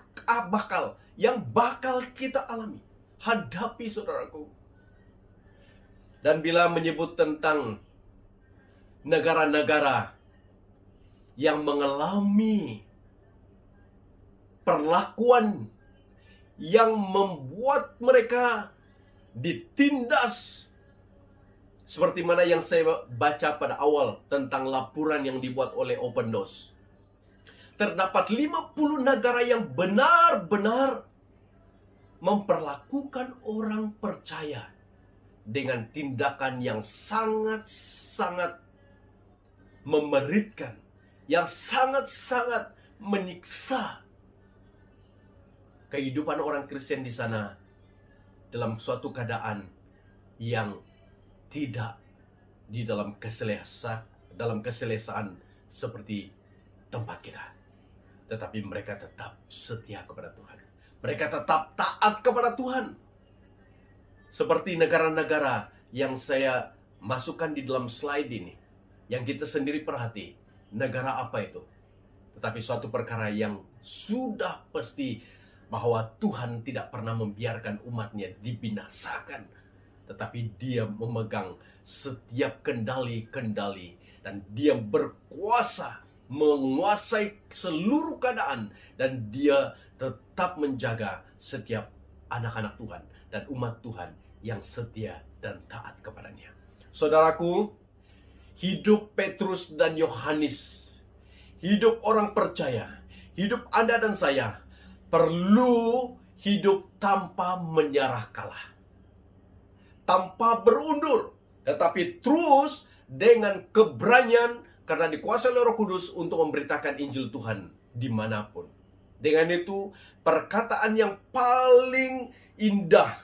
bakal kita alami. Hadapi, saudaraku. Dan bila menyebut tentang negara-negara yang mengalami perlakuan yang membuat mereka ditindas, seperti mana yang saya baca pada awal tentang laporan yang dibuat oleh Open Doors. Terdapat 50 negara yang benar-benar memperlakukan orang percaya dengan tindakan yang sangat-sangat memeritkan, yang sangat-sangat menyiksa kehidupan orang Kristen di sana dalam suatu keadaan yang tidak di dalam keselesaan seperti tempat kita. Tetapi mereka tetap setia kepada Tuhan. Mereka tetap taat kepada Tuhan. Seperti negara-negara yang saya masukkan di dalam slide ini, yang kita sendiri perhati. Negara apa itu? Tetapi suatu perkara yang sudah pasti, bahwa Tuhan tidak pernah membiarkan umatnya dibinasakan, tetapi Dia memegang setiap kendali-kendali, dan Dia berkuasa menguasai seluruh keadaan, dan Dia tetap menjaga setiap anak-anak Tuhan dan umat Tuhan yang setia dan taat kepadanya. Saudaraku, hidup Petrus dan Yohanes, hidup orang percaya, hidup Anda dan saya perlu hidup tanpa menyerah kalah, tanpa berundur, tetapi terus dengan keberanian karena dikuasai oleh Roh Kudus untuk memberitakan Injil Tuhan dimanapun. Dengan itu, perkataan yang paling indah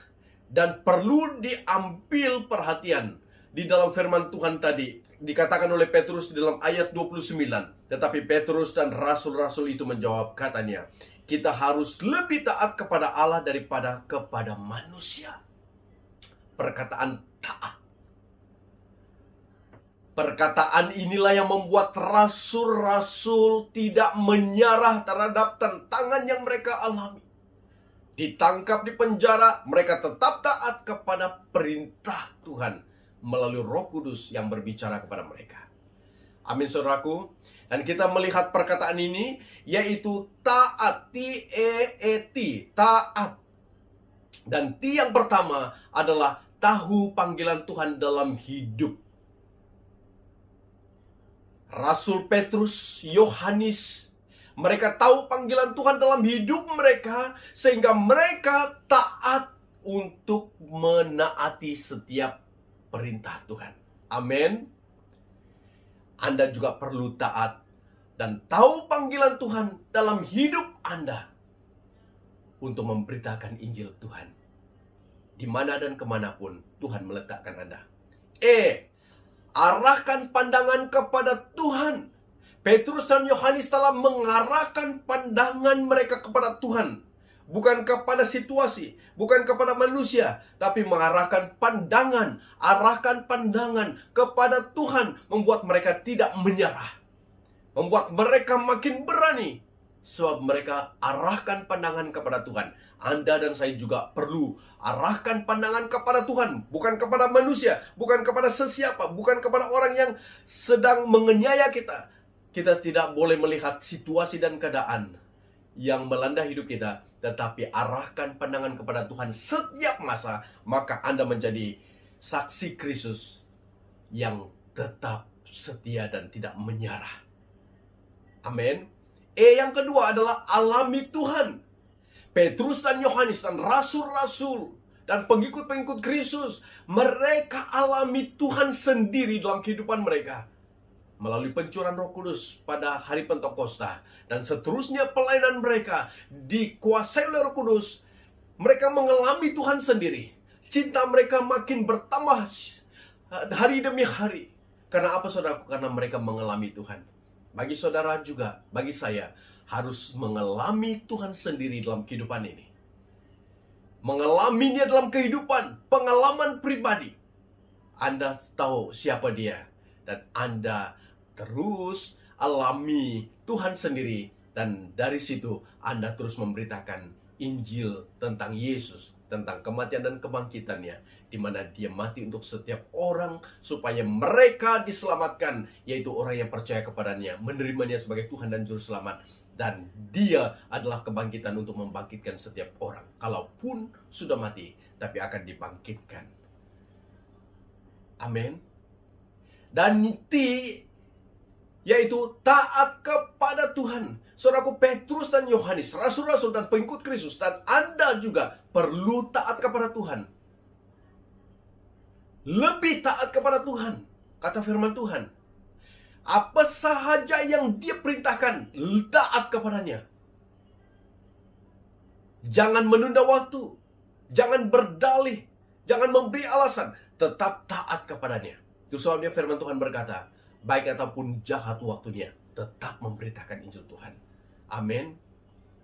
dan perlu diambil perhatian di dalam firman Tuhan tadi, dikatakan oleh Petrus di dalam ayat 29. Tetapi Petrus dan rasul-rasul itu menjawab, katanya, kita harus lebih taat kepada Allah daripada kepada manusia. Perkataan taat. Perkataan inilah yang membuat rasul-rasul tidak menyerah terhadap tantangan yang mereka alami. Ditangkap di penjara, mereka tetap taat kepada perintah Tuhan melalui Roh Kudus yang berbicara kepada mereka. Amin, saudaraku. Dan kita melihat perkataan ini, yaitu taat, T-E-E-T, taat. Dan T yang pertama adalah tahu panggilan Tuhan dalam hidup. Rasul Petrus, Yohanes, mereka tahu panggilan Tuhan dalam hidup mereka, sehingga mereka taat untuk menaati setiap perintah Tuhan. Amin. Anda juga perlu taat dan tahu panggilan Tuhan dalam hidup Anda untuk memberitakan Injil Tuhan di mana dan kemanapun Tuhan meletakkan Anda. Arahkan pandangan kepada Tuhan. Petrus dan Yohanes telah mengarahkan pandangan mereka kepada Tuhan, bukan kepada situasi, bukan kepada manusia, tapi mengarahkan pandangan, arahkan pandangan kepada Tuhan, membuat mereka tidak menyerah, membuat mereka makin berani, sebab mereka arahkan pandangan kepada Tuhan. Anda dan saya juga perlu arahkan pandangan kepada Tuhan, bukan kepada manusia, bukan kepada sesiapa, bukan kepada orang yang sedang menganiaya kita. Kita tidak boleh melihat situasi dan keadaan yang melanda hidup kita, tetapi arahkan pandangan kepada Tuhan setiap masa, maka Anda menjadi saksi Kristus yang tetap setia dan tidak menyerah. Amin. Yang kedua adalah alami Tuhan. Petrus dan Yohanes dan rasul-rasul dan pengikut-pengikut Kristus, mereka alami Tuhan sendiri dalam kehidupan mereka melalui pencurahan Roh Kudus pada hari Pentakosta, dan seterusnya pelayanan mereka dikuasai oleh Roh Kudus. Mereka mengalami Tuhan sendiri. Cinta mereka makin bertambah hari demi hari. Karena apa, saudaraku? Karena mereka mengalami Tuhan. Bagi saudara juga, bagi saya, harus mengalami Tuhan sendiri dalam kehidupan ini. Mengalaminya dalam kehidupan, pengalaman pribadi. Anda tahu siapa dia, dan Anda terus alami Tuhan sendiri, dan dari situ Anda terus memberitakan Injil tentang Yesus, tentang kematian dan kebangkitannya, di mana dia mati untuk setiap orang supaya mereka diselamatkan, yaitu orang yang percaya kepadanya, menerimanya sebagai Tuhan dan Juru Selamat. Dan dia adalah kebangkitan untuk membangkitkan setiap orang, kalaupun sudah mati, tapi akan dibangkitkan. Amin. Dan yaitu taat kepada Tuhan. Saudaraku, Petrus dan Yohanes, rasul-rasul dan pengikut Kristus, dan Anda juga perlu taat kepada Tuhan. Lebih taat kepada Tuhan. Kata firman Tuhan, apa sahaja yang dia perintahkan, taat kepadanya. Jangan menunda waktu, jangan berdalih, jangan memberi alasan, tetap taat kepadanya. Itu sebabnya firman Tuhan berkata, baik ataupun jahat waktunya, tetap memberitakan Injil Tuhan. Amin.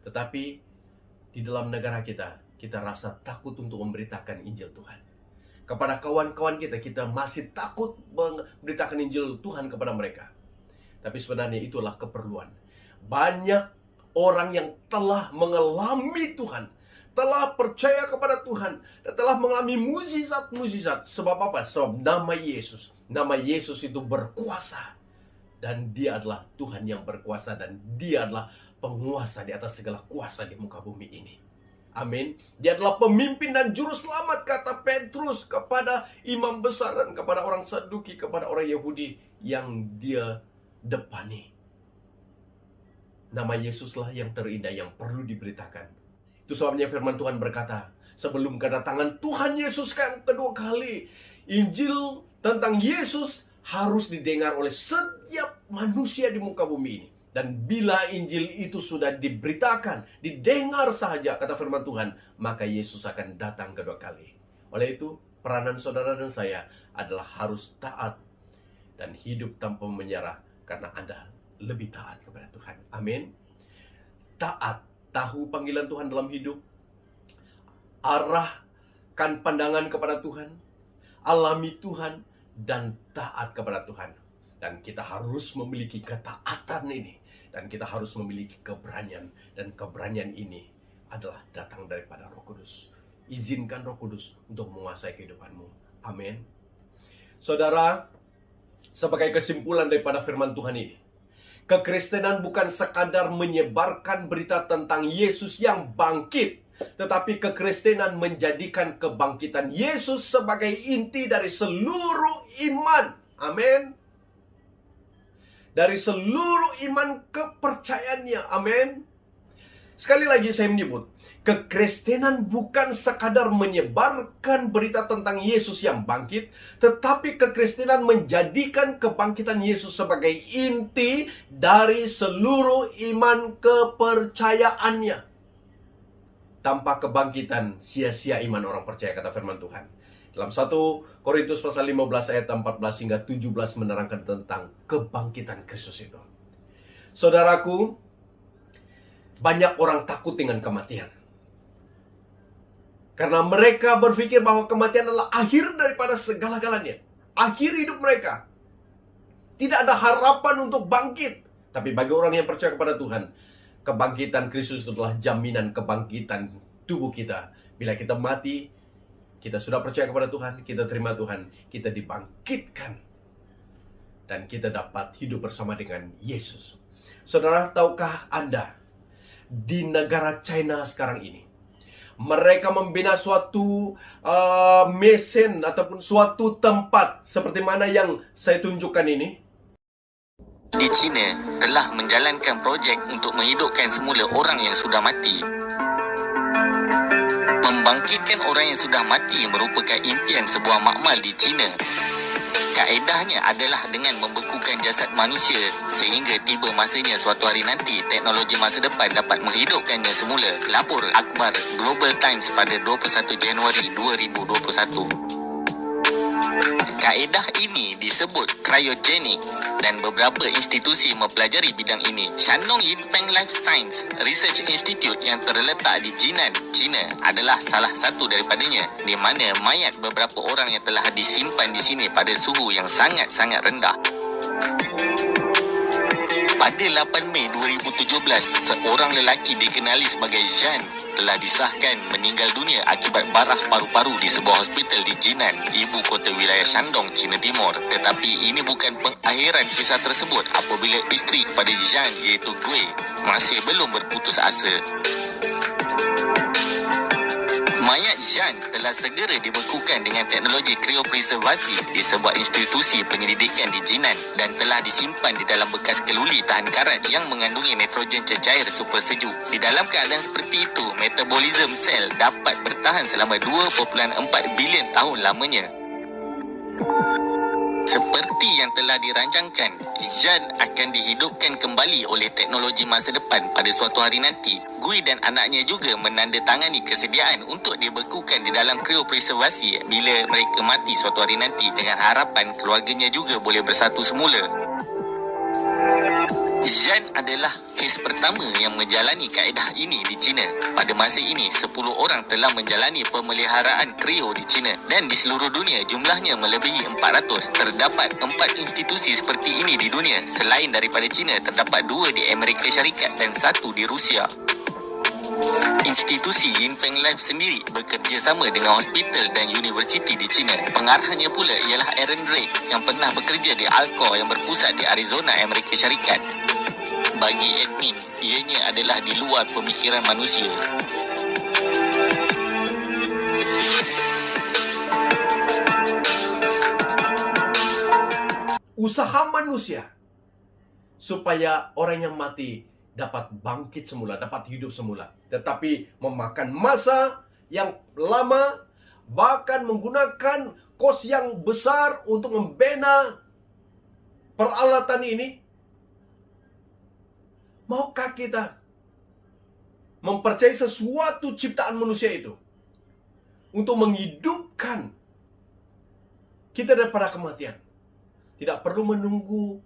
Tetapi di dalam negara kita rasa takut untuk memberitakan Injil Tuhan. Kepada kawan-kawan kita masih takut memberitakan Injil Tuhan kepada mereka. Tapi sebenarnya itulah keperluan. Banyak orang yang telah mengalami Tuhan, telah percaya kepada Tuhan, dan telah mengalami mukjizat-mukjizat. Sebab apa? Sebab nama Yesus. Nama Yesus itu berkuasa. Dan dia adalah Tuhan yang berkuasa, dan dia adalah penguasa di atas segala kuasa di muka bumi ini. Amin. Dia adalah pemimpin dan juru selamat, kata Petrus kepada imam besar dan kepada orang Saduki, kepada orang Yahudi yang dia depani. Nama Yesuslah yang terindah yang perlu diberitakan. Itu sebabnya firman Tuhan berkata, sebelum kedatangan Tuhan Yesus yang kedua kali, Injil tentang Yesus harus didengar oleh setiap manusia di muka bumi ini. Dan bila Injil itu sudah diberitakan, didengar sahaja, kata firman Tuhan, maka Yesus akan datang kedua kali. Oleh itu, peranan saudara dan saya adalah harus taat dan hidup tanpa menyerah, karena Anda lebih taat kepada Tuhan. Amin. Taat, tahu panggilan Tuhan dalam hidup, arahkan pandangan kepada Tuhan, alami Tuhan, dan taat kepada Tuhan. Dan kita harus memiliki ketaatan ini. Dan kita harus memiliki keberanian. Dan keberanian ini adalah datang daripada Roh Kudus. Izinkan Roh Kudus untuk menguasai kehidupanmu. Amin. Saudara, sebagai kesimpulan daripada firman Tuhan ini, kekristenan bukan sekadar menyebarkan berita tentang Yesus yang bangkit, tetapi kekristenan menjadikan kebangkitan Yesus sebagai inti dari seluruh iman. Amin. Dari seluruh iman kepercayaannya. Amin. Sekali lagi saya menyebut, kekristenan bukan sekadar menyebarkan berita tentang Yesus yang bangkit, tetapi kekristenan menjadikan kebangkitan Yesus sebagai inti dari seluruh iman kepercayaannya. Tanpa kebangkitan, sia-sia iman orang percaya, kata firman Tuhan. Dalam 1 Korintus pasal 15 ayat 14 hingga 17 menerangkan tentang kebangkitan Kristus itu. Saudaraku, banyak orang takut dengan kematian. Karena mereka berpikir bahwa kematian adalah akhir daripada segala-galanya. Akhir hidup mereka. Tidak ada harapan untuk bangkit. Tapi bagi orang yang percaya kepada Tuhan, kebangkitan Kristus adalah jaminan kebangkitan tubuh kita. Bila kita mati, kita sudah percaya kepada Tuhan, kita terima Tuhan, kita dibangkitkan. Dan kita dapat hidup bersama dengan Yesus. Saudara, tahukah Anda, di negara China sekarang ini, mereka membina suatu mesin ataupun suatu tempat seperti mana yang saya tunjukkan ini. di China telah menjalankan projek untuk menghidupkan semula orang yang sudah mati. Membangkitkan orang yang sudah mati merupakan impian sebuah makmal di China. Kaedahnya adalah dengan membekukan jasad manusia sehingga tiba masanya suatu hari nanti teknologi masa depan dapat menghidupkannya semula. Lapor Akhbar Global Times pada 21 Januari 2021. Kaedah ini disebut cryogenic dan beberapa institusi mempelajari bidang ini. Shandong Yinfeng Life Science Research Institute yang terletak di Jinan, China adalah salah satu daripadanya, di mana mayat beberapa orang yang telah disimpan di sini pada suhu yang sangat-sangat rendah. Pada 8 Mei 2017, seorang lelaki dikenali sebagai Zhan telah disahkan meninggal dunia akibat barah paru-paru di sebuah hospital di Jinan, ibu kota wilayah Shandong, China Timur. Tetapi ini bukan pengakhiran kisah tersebut apabila isteri kepada Zhan iaitu Gui masih belum berputus asa. Mayat Zhan telah segera dibekukan dengan teknologi kriopreservasi di sebuah institusi penyelidikan di Jinan dan telah disimpan di dalam bekas keluli tahan karat yang mengandungi nitrogen cecair super sejuk. Di dalam keadaan seperti itu, metabolisme sel dapat bertahan selama 2.4 bilion tahun lamanya. Seperti yang telah dirancangkan, Zhan akan dihidupkan kembali oleh teknologi masa depan pada suatu hari nanti. Gui dan anaknya juga menandatangani kesediaan untuk dibekukan di dalam kriopreservasi bila mereka mati suatu hari nanti, dengan harapan keluarganya juga boleh bersatu semula. Zhan adalah kes pertama yang menjalani kaedah ini di China. Pada masa ini, 10 orang telah menjalani pemeliharaan krio di China dan di seluruh dunia jumlahnya melebihi 400. Terdapat 4 institusi seperti ini di dunia. Selain daripada China, terdapat 2 di Amerika Syarikat dan 1 di Rusia. Institusi Yinfeng Life sendiri bekerjasama dengan hospital dan universiti di China. Pengarahnya pula ialah Aaron Drake yang pernah bekerja di Alcor yang berpusat di Arizona, Amerika Syarikat. Bagi admin, ianya adalah di luar pemikiran manusia. Usaha manusia supaya orang yang mati dapat bangkit semula, dapat hidup semula. Tetapi memakan masa yang lama, bahkan menggunakan kos yang besar untuk membina peralatan ini. Maukah kita mempercayai sesuatu ciptaan manusia itu untuk menghidupkan kita daripada kematian? Tidak perlu menunggu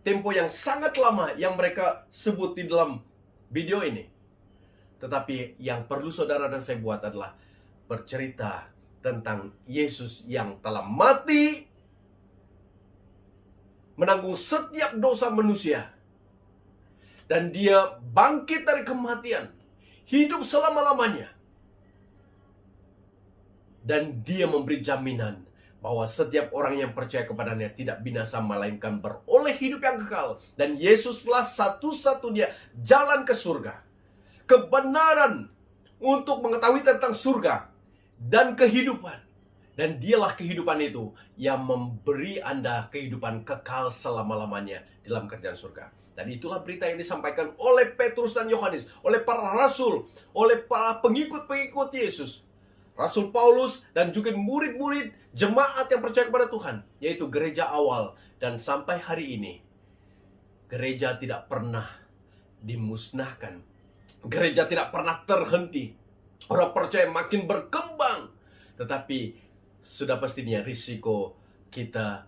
tempo yang sangat lama yang mereka sebut di dalam video ini. Tetapi yang perlu saudara dan saya buat adalah bercerita tentang Yesus yang telah mati, menanggung setiap dosa manusia, dan dia bangkit dari kematian, hidup selama-lamanya. Dan dia memberi jaminan bahwa setiap orang yang percaya kepadanya tidak binasa melainkan beroleh hidup yang kekal. Dan Yesuslah satu-satunya jalan ke surga, kebenaran untuk mengetahui tentang surga dan kehidupan. Dan dialah kehidupan itu yang memberi Anda kehidupan kekal selama-lamanya dalam kerajaan surga. Dan itulah berita yang disampaikan oleh Petrus dan Yohanes, oleh para rasul, oleh para pengikut-pengikut Yesus, Rasul Paulus, dan juga murid-murid jemaat yang percaya kepada Tuhan, yaitu gereja awal. Dan sampai hari ini, gereja tidak pernah dimusnahkan. Gereja tidak pernah terhenti. Orang percaya makin berkembang. Tetapi sudah pastinya risiko kita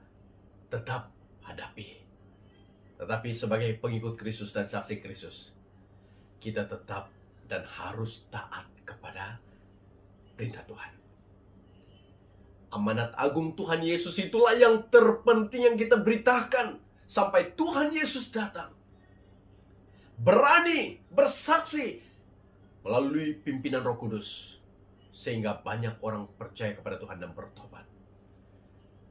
tetap hadapi. Tetapi sebagai pengikut Kristus dan saksi Kristus, kita tetap dan harus taat kepada perintah Tuhan. Amanat agung Tuhan Yesus itulah yang terpenting yang kita beritakan sampai Tuhan Yesus datang. Berani bersaksi melalui pimpinan Roh Kudus, sehingga banyak orang percaya kepada Tuhan dan bertobat.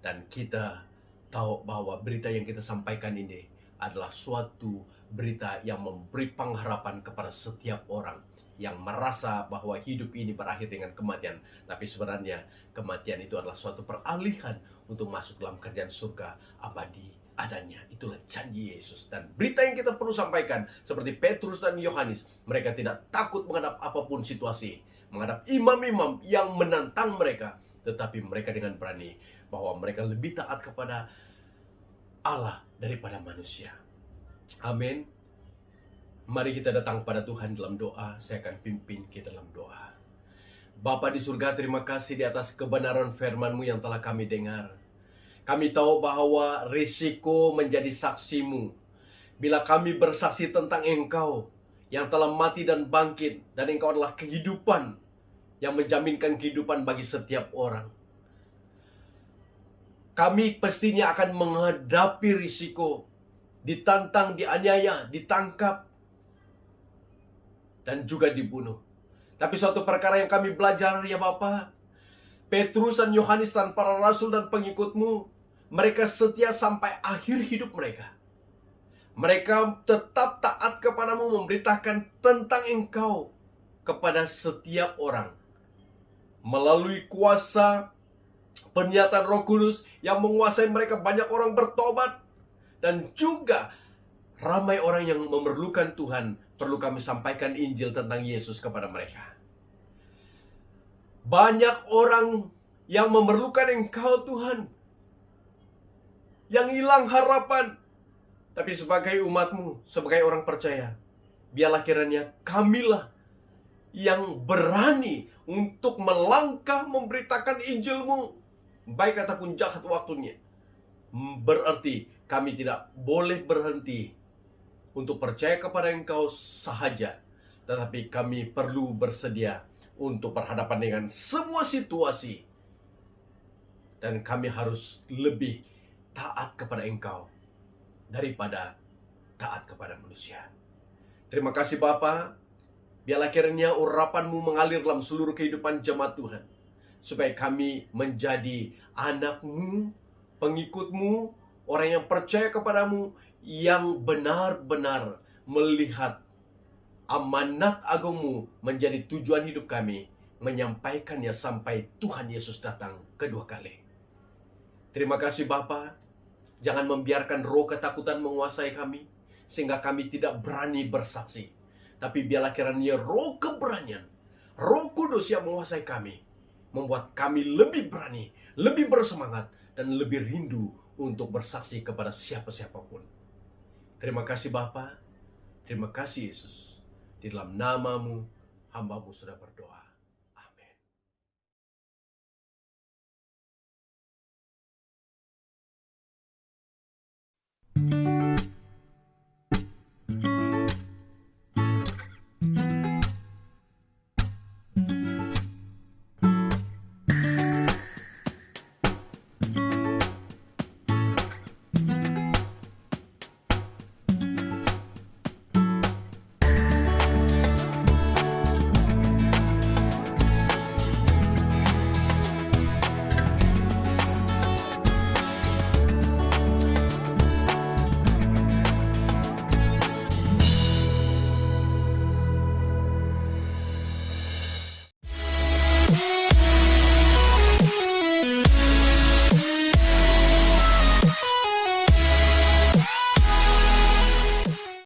Dan kita tahu bahwa berita yang kita sampaikan ini adalah suatu berita yang memberi pengharapan kepada setiap orang yang merasa bahwa hidup ini berakhir dengan kematian. Tapi sebenarnya kematian itu adalah suatu peralihan untuk masuk dalam kerajaan surga abadi adanya. Itulah janji Yesus. Dan berita yang kita perlu sampaikan, seperti Petrus dan Yohanes, mereka tidak takut menghadap apapun situasi, menghadap imam-imam yang menantang mereka, tetapi mereka dengan berani bahwa mereka lebih taat kepada Allah daripada manusia. Amin. Mari kita datang pada Tuhan dalam doa. Saya akan pimpin kita dalam doa. Bapa di surga, terima kasih di atas kebenaran firman-Mu yang telah kami dengar. Kami tahu bahwa risiko menjadi saksimu. Bila kami bersaksi tentang Engkau yang telah mati dan bangkit, dan Engkau adalah kehidupan yang menjaminkan kehidupan bagi setiap orang, kami pastinya akan menghadapi risiko, ditantang, dianiaya, ditangkap, dan juga dibunuh. Tapi suatu perkara yang kami belajar ya Bapa, Petrus dan Yohanes dan para rasul dan pengikut-Mu, mereka setia sampai akhir hidup mereka. Mereka tetap taat kepadamu, memberitakan tentang Engkau kepada setiap orang. Melalui kuasa pernyataan Roh Kudus yang menguasai mereka, banyak orang bertobat. Dan juga ramai orang yang memerlukan Tuhan, perlu kami sampaikan Injil tentang Yesus kepada mereka. Banyak orang yang memerlukan Engkau Tuhan, yang hilang harapan. Tapi sebagai umat-Mu, sebagai orang percaya, biarlah kiranya kamilah yang berani untuk melangkah memberitakan Injil-Mu, baik ataupun jahat waktunya. Berarti kami tidak boleh berhenti untuk percaya kepada Engkau sahaja, tetapi kami perlu bersedia untuk berhadapan dengan semua situasi. Dan kami harus lebih taat kepada Engkau daripada taat kepada manusia. Terima kasih Bapa. Biarlah kiranya urapan-Mu mengalir dalam seluruh kehidupan jemaat Tuhan, supaya kami menjadi anak-Mu, pengikut-Mu, orang yang percaya kepadamu, yang benar-benar melihat amanat agung-Mu menjadi tujuan hidup kami, menyampaikannya sampai Tuhan Yesus datang kedua kali. Terima kasih Bapa. Jangan membiarkan roh ketakutan menguasai kami, sehingga kami tidak berani bersaksi. Tapi biarlah kiranya roh keberanian, Roh Kudus yang menguasai kami, membuat kami lebih berani, lebih bersemangat, dan lebih rindu untuk bersaksi kepada siapa-siapapun. Terima kasih Bapa. Terima kasih Yesus. Di dalam nama-Mu, hamba-Mu sudah berdoa.